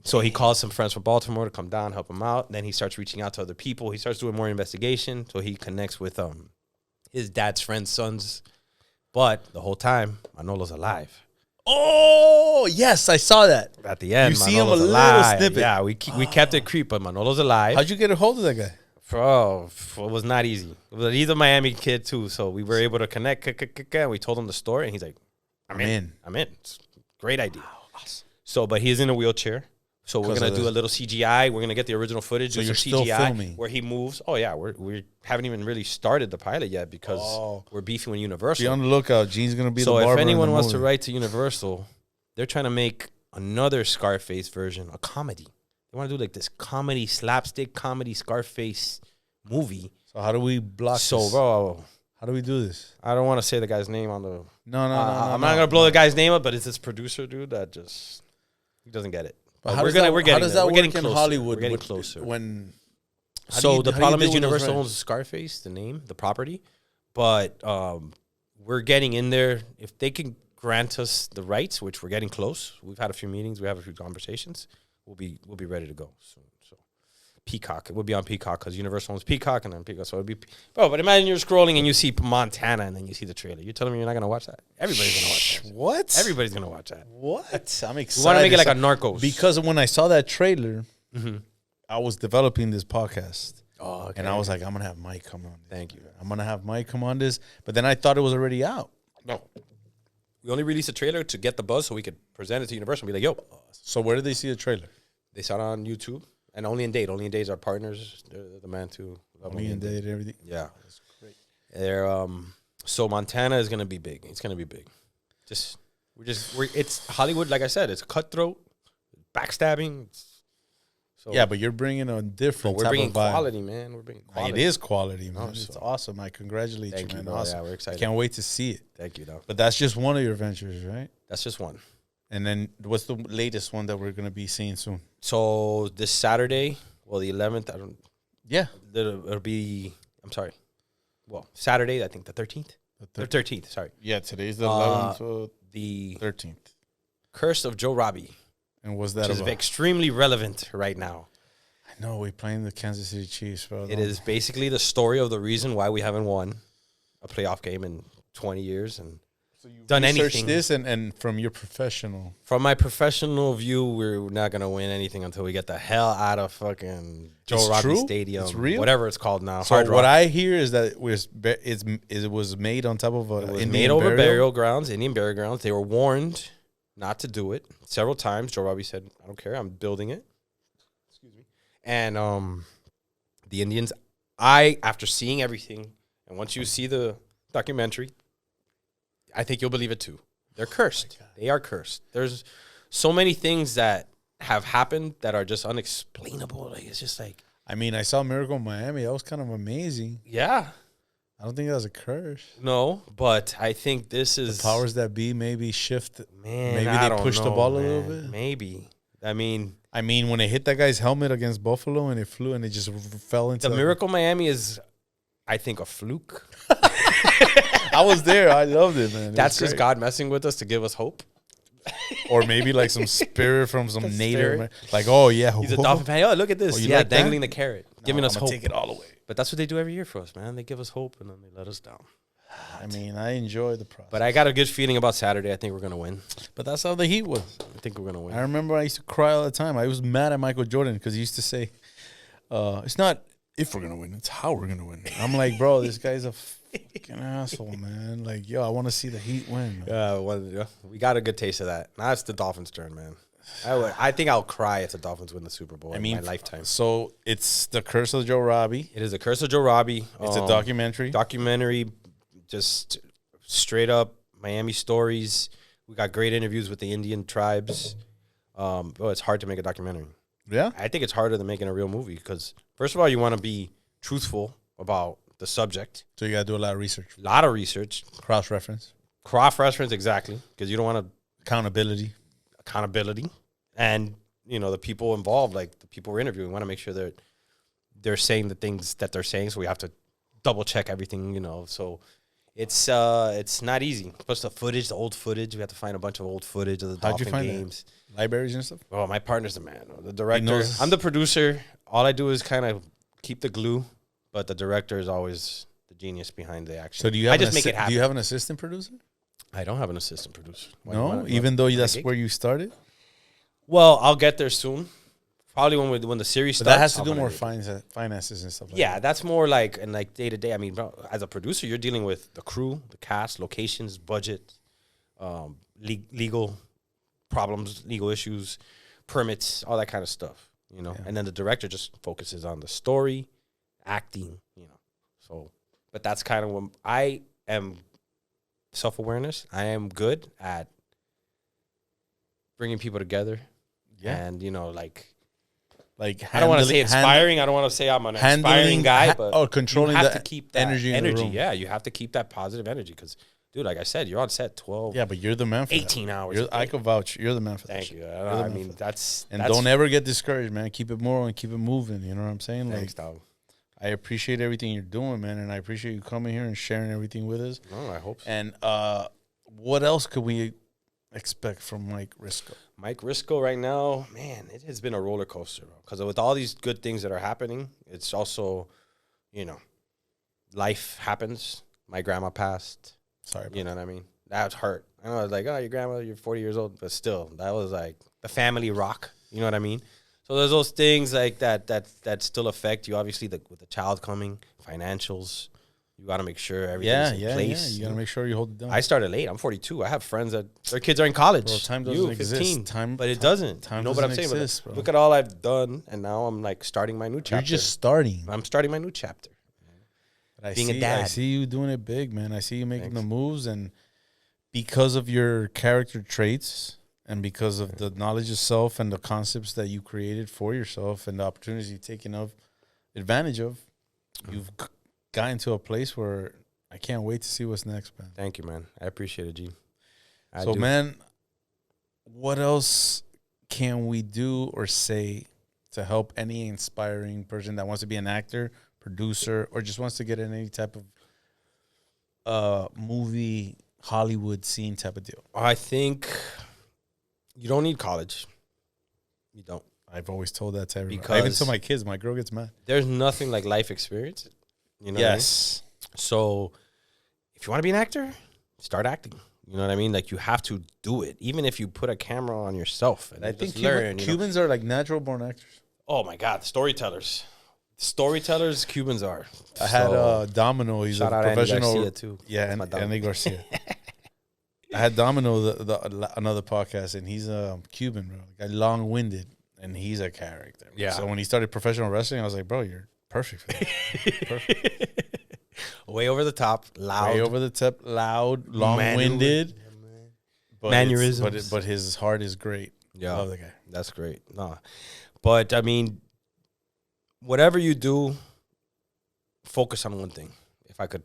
So he calls some friends from Baltimore to come down, help him out. Then he starts reaching out to other people. He starts doing more investigation. So he connects with his dad's friend's sons. But the whole time, Manolo's alive. Oh, yes, I saw that. At the end, you see him a Manolo's little alive. snippet. Yeah, we kept it creep, but Manolo's alive. How'd you get a hold of that guy? Bro, it was not easy. He's a Miami kid too, so we were able to connect. And we told him the story, and he's like, I'm in. It's a great idea. Wow, awesome. So, but he's in a wheelchair. So we're going to do a little CGI. We're going to get the original footage. So do you're some still CGI filming? where he moves. Oh, yeah. We haven't even really started the pilot yet because we're beefing with Universal. Be on the lookout. Gene's going to be the barber. So if anyone wants to movie. write to Universal, they're trying to make another Scarface version, a comedy. They want to do like this comedy, slapstick comedy Scarface movie. So how do we block this? Bro, how do we do this? I don't want to say the guy's name on the... No. I'm not going to blow the guy's name up, but it's this producer dude that just... He doesn't get it. But how does that work in Hollywood? We're getting closer. The problem is Universal owns Scarface, the name, the property. But we're getting in there. If they can grant us the rights, which we're getting close. We've had a few meetings. We have a few conversations. We'll be ready to go soon. So, Peacock. It would be on Peacock because Universal owns Peacock and then Peacock. So it would be, bro. But imagine you're scrolling and you see Montana and then you see the trailer. You're telling me you're not gonna watch that? Everybody's gonna watch that. What? Everybody's gonna watch that. What? I'm excited. We want to make it like a Narcos. Because when I saw that trailer, I was developing this podcast. Oh, okay. And I was like, I'm gonna have Mike come on. Thank you. I'm gonna have Mike come on this. But then I thought it was already out. No. We only released a trailer to get the buzz so we could present it to Universal and be like, yo. So where did they see the trailer? They saw it on YouTube and Only in Date. Only in Date is our partners. They're the man to love Only in Date and everything. Yeah. That's great. They're so Montana is gonna be big. It's gonna be big. It's Hollywood, like I said, it's cutthroat, backstabbing. Yeah, but you're bringing a different we're type bringing of vibe. quality, man. We're bringing quality. It is quality, man. No, It's awesome. I congratulate you, man. Bro. Awesome. Yeah, we're excited. Can't wait to see it. Thank you, though. But that's just one of your ventures, right? That's just one. And then what's the latest one that we're going to be seeing soon? So this Saturday, well, the 11th, Yeah. it'll be, I'm sorry. Well, Saturday, I think the 13th. The 13th, sorry. Yeah, today's the 11th, The 13th. Curse of Joe Robbie. And what's that Which about? is extremely relevant right now. I know, we're playing the Kansas City Chiefs, bro. It is basically the story of the reason why we haven't won a playoff game in 20 years and done anything. This and from your professional. From my professional view, we're not going to win anything until we get the hell out of fucking Joe Robbie Stadium. It's real? Whatever it's called now. So what I hear is that it was made on top of a It was made over burial grounds, Indian burial grounds. They were warned not to do it several times. Joe Robbie said, I don't care. I'm building it. Excuse me. And the Indians, after seeing everything, and once you see the documentary, I think you'll believe it too. They're cursed. They are cursed. There's so many things that have happened that are just unexplainable. Like, it's just like, I mean, I saw Miracle in Miami. That was kind of amazing. yeah. I don't think that was a curse. No, but I think this is The powers that be maybe shift. Man, Maybe I they don't pushed the know, ball a man. little bit. Maybe. I mean, when it hit that guy's helmet against Buffalo and it flew and it just fell into the Miracle Miami is, I think, a fluke. I was there. I loved it, man. That's just God messing with us to give us hope. Or maybe like some spirit from some The native. spirit. Man. Like, oh, yeah. He's a dolphin fan. Oh, look at this. Oh, you Yeah, like that? dangling the carrot. Giving us I'm gonna hope. take it all away. But that's what they do every year for us, man. They give us hope and then they let us down. I mean, I enjoy the process. But I got a good feeling about Saturday. I think we're going to win. But that's how the Heat was. I think we're going to win. I remember I used to cry all the time. I was mad at Michael Jordan because he used to say, it's not if we're going to win, it's how we're going to win. I'm like, bro, this guy's a fucking asshole, man. Like, yo, I want to see the Heat win. We got a good taste of that. Now it's the Dolphins' turn, man. I think I'll cry if the Dolphins win the Super Bowl in my lifetime. So it's the Curse of Joe Robbie. It is the Curse of Joe Robbie. It's a documentary. Just straight up Miami stories. We got great interviews with the Indian tribes. It's hard to make a documentary. Yeah? I think it's harder than making a real movie because, first of all, you want to be truthful about the subject. So you got to do a lot of research. A lot of research. Cross-reference. Cross-reference, exactly, because you don't want to... Accountability. And, the people involved, like the people we're interviewing, we want to make sure they're saying the things that they're saying, so we have to double-check everything, so... It's not easy. Plus the old footage. We have to find a bunch of old footage of the Dolphin games. That? Libraries and stuff? Oh, my partner's the man. The director. I'm the producer. All I do is kind of keep the glue, but the director is always the genius behind the action. So do you have make it happen. Do you have an assistant producer? I don't have an assistant producer. Even though that's where you started? Well, I'll get there soon. Probably when the series starts. That has to do more finances and stuff like that. Yeah, that's more like day to day. I mean, bro, as a producer, you're dealing with the crew, the cast, locations, budget, legal problems, legal issues, permits, all that kind of stuff. Yeah. And then the director just focuses on the story, acting. So, but that's kind of when I am self-awareness. I am good at bringing people together. Yeah, and like I don't want to say inspiring. I don't want to say I'm an inspiring guy, but controlling you have the to keep that energy. Yeah, you have to keep that positive energy because, dude, like I said, you're on set 12. Yeah, but you're the man for 18 that. hours. I could vouch. You're the man for that. Thank you. I mean, that's don't ever get discouraged, man. Keep it moving and keep it moving. You know what I'm saying? Thanks, dog. I appreciate everything you're doing, man, and I appreciate you coming here and sharing everything with us. No, I hope so. And what else could we expect from Mike Risco? Mike Risco right now, man, it has been a roller coaster. Because with all these good things that are happening, it's also, life happens. My grandma passed. Sorry, You know what I mean? That was hurt. I know, I was like, oh, your grandma, you're 40 years old. But still, that was like the family rock. You know what I mean? So there's those things like that still affect you. Obviously, with the child coming, financials. You got to make sure everything's in place. Yeah. You got to make sure you hold it down. I started late. I'm 42. I have friends that their kids are in college. Bro, time doesn't exist. But it doesn't. Time you know what I'm saying? exist, bro. Look at all I've done, and now I'm like starting my new chapter. You're just starting. I'm starting my new chapter. Being a dad. I see you doing it big, man. I see you making the moves, and because of your character traits and because of the knowledge of self and the concepts that you created for yourself and the opportunities you've taken advantage of, you've gotten to a place where I can't wait to see what's next, man. Thank you, man. I appreciate it, G. Man, what else can we do or say to help any inspiring person that wants to be an actor, producer, or just wants to get in any type of movie, Hollywood scene type of deal? I think you don't need college. You don't. I've always told that to everybody. I even tell my kids. My girl gets mad. There's nothing like life experience. You know yes. What I mean? So if you want to be an actor, start acting. You know what I mean? Like, you have to do it, even if you put a camera on yourself. And I think Cubans are like natural born actors. Oh, my God. Storytellers. Cubans are. I had Domino. He's a professional. Andy Garcia too. Yeah, and Andy Garcia. I had Domino, another podcast, and he's a Cuban, bro. Like, long-winded, and he's a character. Bro. Yeah. So when he started professional wrestling, I was like, bro, you're perfect for that. Perfect. Way over the top, loud. Way over the top, loud, long-winded. Mannerisms. But his heart is great. Yeah. Love the guy. That's great. No. But, I mean, whatever you do, focus on one thing, if I could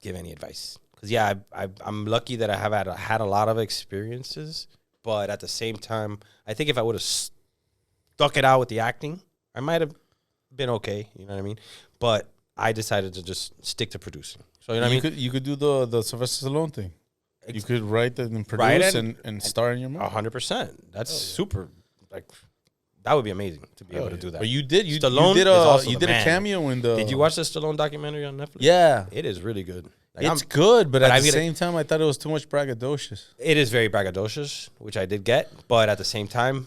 give any advice. Because, yeah, I'm lucky that I have had a lot of experiences. But at the same time, I think if I would have stuck it out with the acting, I might have been okay. You know what I mean? But I decided to just stick to producing. So, you know what I mean? You could do the Sylvester Stallone thing. You could write and produce and star in your movie. 100%. That's super. Like, that would be amazing to be able to do that. But you did. Stallone You did a cameo in the. Did you watch the Stallone documentary on Netflix? Yeah. It is really good. Like, it's good, but at the same time, I thought it was too much braggadocious. It is very braggadocious, which I did get. But at the same time,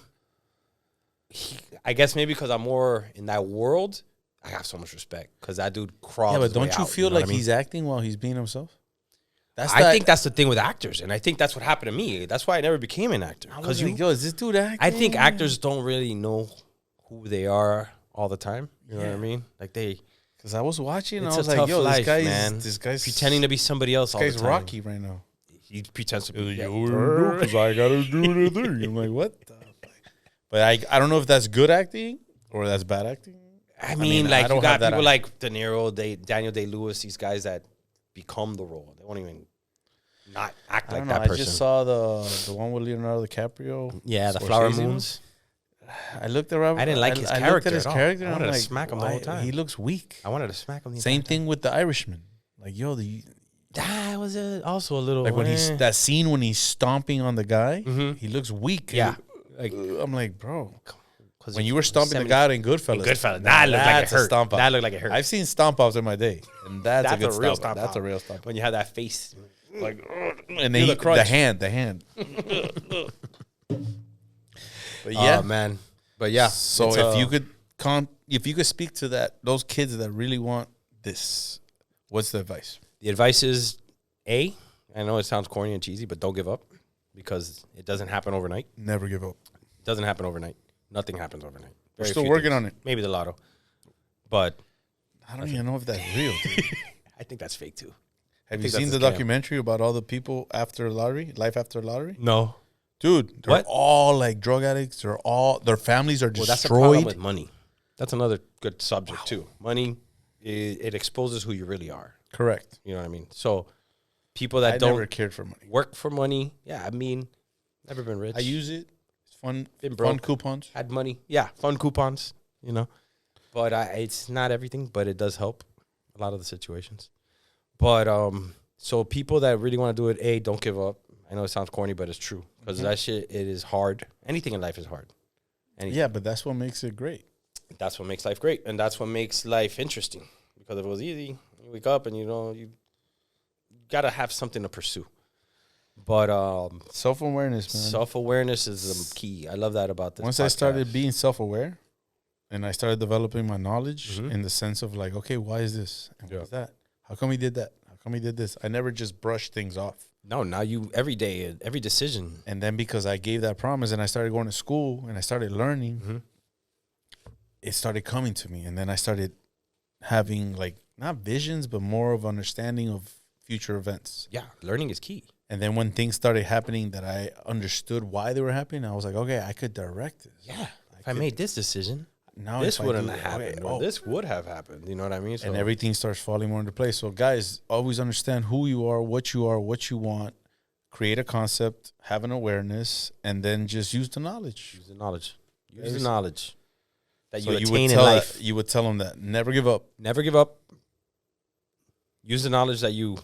I guess maybe because I'm more in that world, I have so much respect because that dude crawls. Yeah, but don't you feel like he's acting while he's being himself? I think that's the thing with actors, and I think that's what happened to me. That's why I never became an actor. Because is this dude acting? I think actors don't really know who they are all the time. You know what I mean? Like because I was watching and it's I was a like, tough yo, life, this guy's pretending to be somebody else all the time. This guy's Rocky right now. He pretends to be. Because I got to do the thing. I'm like, what the fuck? But I don't know if that's good acting or that's bad acting. I mean like, you got people like De Niro, Daniel Day-Lewis, these guys that become the role. They won't even not act like that person. I just saw the one with Leonardo DiCaprio. Yeah, the Flower Moons. I looked around. I didn't like his character. I looked at his character. I wanted to smack him the whole time. He looks weak. I wanted to smack him. Same thing with The Irishman. Like, yo, that was also a little like when that scene when he's stomping on the guy. Mm-hmm. He looks weak. Yeah, I'm like, bro. When you were stomping the guy in Goodfellas, that looked like it hurt. Stomp that looked like it hurt. I've seen stomp offs in my day, and that's a good real stomp. That's a real stomp. When you have that face, like, and then the hand. But yeah, man. But yeah. So if you could speak to those kids that really want this, what's the advice? The advice is I know it sounds corny and cheesy, but don't give up because it doesn't happen overnight. Never give up. It doesn't happen overnight. Nothing happens overnight. We're still working on it. Maybe the lotto. But I don't even know if that's real, dude. I think that's fake too. Have you seen the documentary about all the people after lottery, life after lottery? No. Dude, they're all like drug addicts. Their families are destroyed. That's the problem with money. That's another good subject too. Money, it exposes who you really are. Correct. You know what I mean? So people that don't never cared for money. Work for money. Yeah, I mean, never been rich. I use it. Fun coupons. Had money. Yeah, fun coupons, you know. But it's not everything, but it does help a lot of the situations. But so people that really want to do it, don't give up. I know it sounds corny, but it's true. Because that shit, it is hard. Anything in life is hard. Anything. Yeah, but that's what makes it great. That's what makes life great. And that's what makes life interesting. Because if it was easy, you wake up and you got to have something to pursue. But self-awareness, man. Self-awareness is the key. I love that about this Once podcast. I started being self-aware and I started developing my knowledge in the sense of like, okay, why is this? And what is that? How come he did that? How come he did this? I never just brushed things off. No, now you, every day, every decision. And then because I gave that promise and I started going to school and I started learning, it started coming to me. And then I started having like, not visions, but more of understanding of future events. Yeah, learning is key. And then when things started happening that I understood why they were happening, I was like, okay, I could direct this. Yeah. If I made this decision, now this wouldn't have happened. Okay, or this would have happened. You know what I mean? So, and everything starts falling more into place. So, guys, always understand who you are, what you want. Create a concept, have an awareness, and then just use the knowledge. Use the knowledge. Use the knowledge that you so attain in life. You would tell them that. Never give up. Never give up. Use the knowledge that you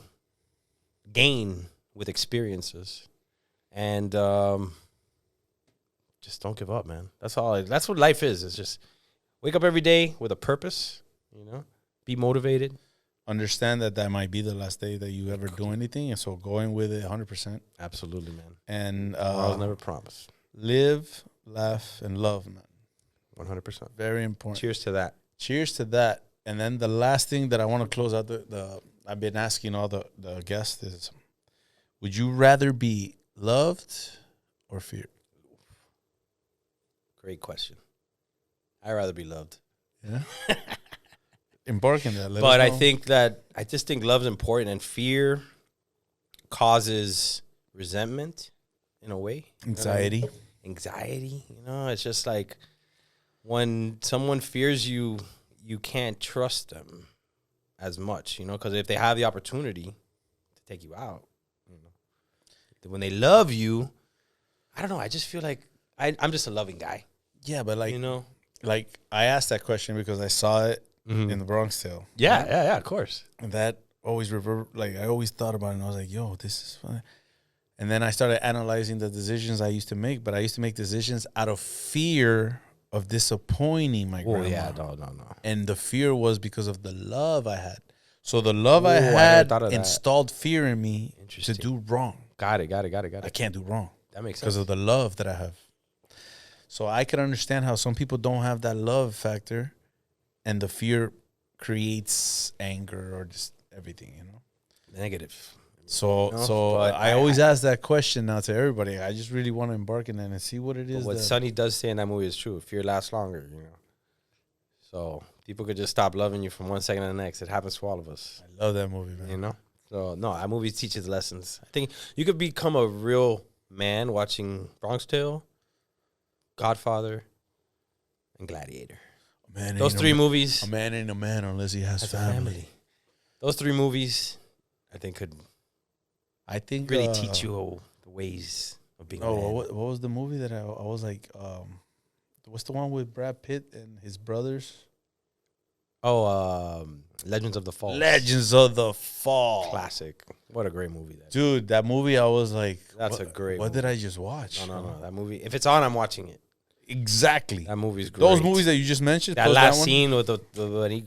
gain with experiences, and just don't give up, man. That's all. That's what life is. It's just wake up every day with a purpose. Be motivated. Understand that might be the last day that you ever do anything, and so going with it 100%. Absolutely, man. And I'll never promise. Live, laugh, and love, man. 100%. Very important. Cheers to that. Cheers to that. And then the last thing that I want to close out the I've been asking all the guests is, would you rather be loved or feared? Great question. I'd rather be loved. Yeah. Embark in that. But I just think love's important, and fear causes resentment in a way. Anxiety. Anxiety. It's just like when someone fears you, you can't trust them as much, because if they have the opportunity to take you out, when they love you, I don't know. I just feel like I'm just a loving guy. Yeah, but like, like I asked that question because I saw it in the Bronx Tale. Yeah, of course. And that always I always thought about it, and I was like, yo, this is fun. And then I started analyzing the decisions I used to make, but I used to make decisions out of fear of disappointing my grandma. Yeah, no. And the fear was because of the love I had. So the love I had installed fear in me to do wrong. Got it. I can't do wrong. That makes sense. Because of the love that I have. So I can understand how some people don't have that love factor, and the fear creates anger or just everything, Negative. So I always ask that question now to everybody. I just really want to embark in that and see what it is. What Sonny does say in that movie is true. Fear lasts longer, So people could just stop loving you from one second to the next. It happens to all of us. I love that movie, man. So, no, that movie teaches lessons. I think you could become a real man watching Bronx Tale, Godfather, and Gladiator. Those three movies. A man ain't a man unless he has family. Those three movies, I think, could really teach you the ways of being a man. What was the movie that I was like, what's the one with Brad Pitt and his brothers? Legends of the Fall. Legends of the Fall. Classic. What a great movie that is. Dude, that movie, I was like, that's a great What movie. did I just watch? No. That movie, if it's on, I'm watching it. Exactly. That movie's great. Those movies that you just mentioned. That last scene with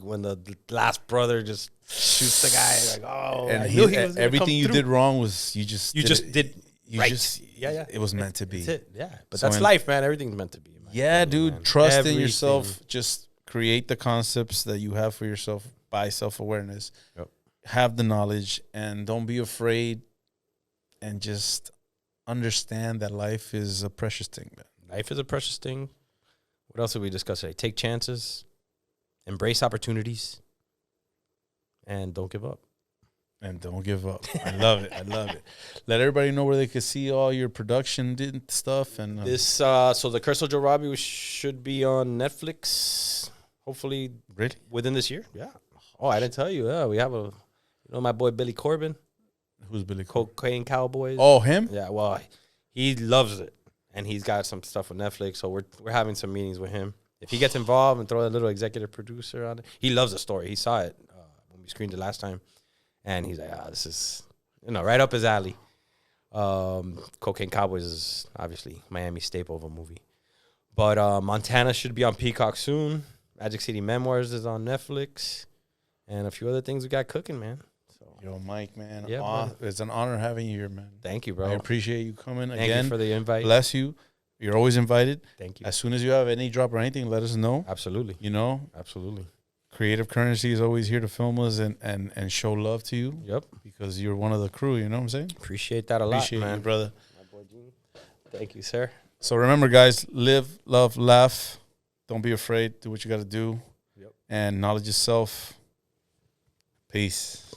when the last brother just shoots the guy, like, and I knew he was everything you did wrong was you just did right. It was meant to be. That's it. Yeah, but that's life, man. Everything's meant to be. Yeah, dude. Man. Trust in yourself. Just create the concepts that you have for yourself by self-awareness. Yep. Have the knowledge, and don't be afraid, and just understand that life is a precious thing, man. Life is a precious thing. What else did we discuss today? Take chances, embrace opportunities, and don't give up. And don't give up. I love it. Let everybody know where they can see all your production stuff. And so the Curse of Joe Robbie should be on Netflix. Hopefully, within this year. Yeah. Oh, I didn't tell you. Yeah, we have my boy Billy Corbin. Who's Billy Corbin? Cocaine Cowboys. Oh, him? Yeah. Well, he loves it. And he's got some stuff with Netflix, so we're having some meetings with him. If he gets involved and throw a little executive producer on it, he loves the story. He saw it when we screened it last time, and he's like, this is right up his alley. Cocaine Cowboys is obviously Miami staple of a movie. But Montana should be on Peacock soon. Magic City Memoirs is on Netflix. And a few other things we got cooking, man. So, Yo, Mike, man. Yeah, it's an honor having you here, man. thank you, bro. I appreciate you coming Thank again. you for the invite. Bless you. You're always invited. Thank you. As soon as you have any drop or anything, let us know. Absolutely. You know, Absolutely. Creative Currency is always here to film us and show love to you. Yep. Because you're one of the crew, you know what I'm saying? Appreciate that a lot, Appreciate man. you, brother. Thank you, sir. So remember, guys, live, love, laugh. Don't be afraid. Do what you got to do. Yep. And knowledge yourself. Peace.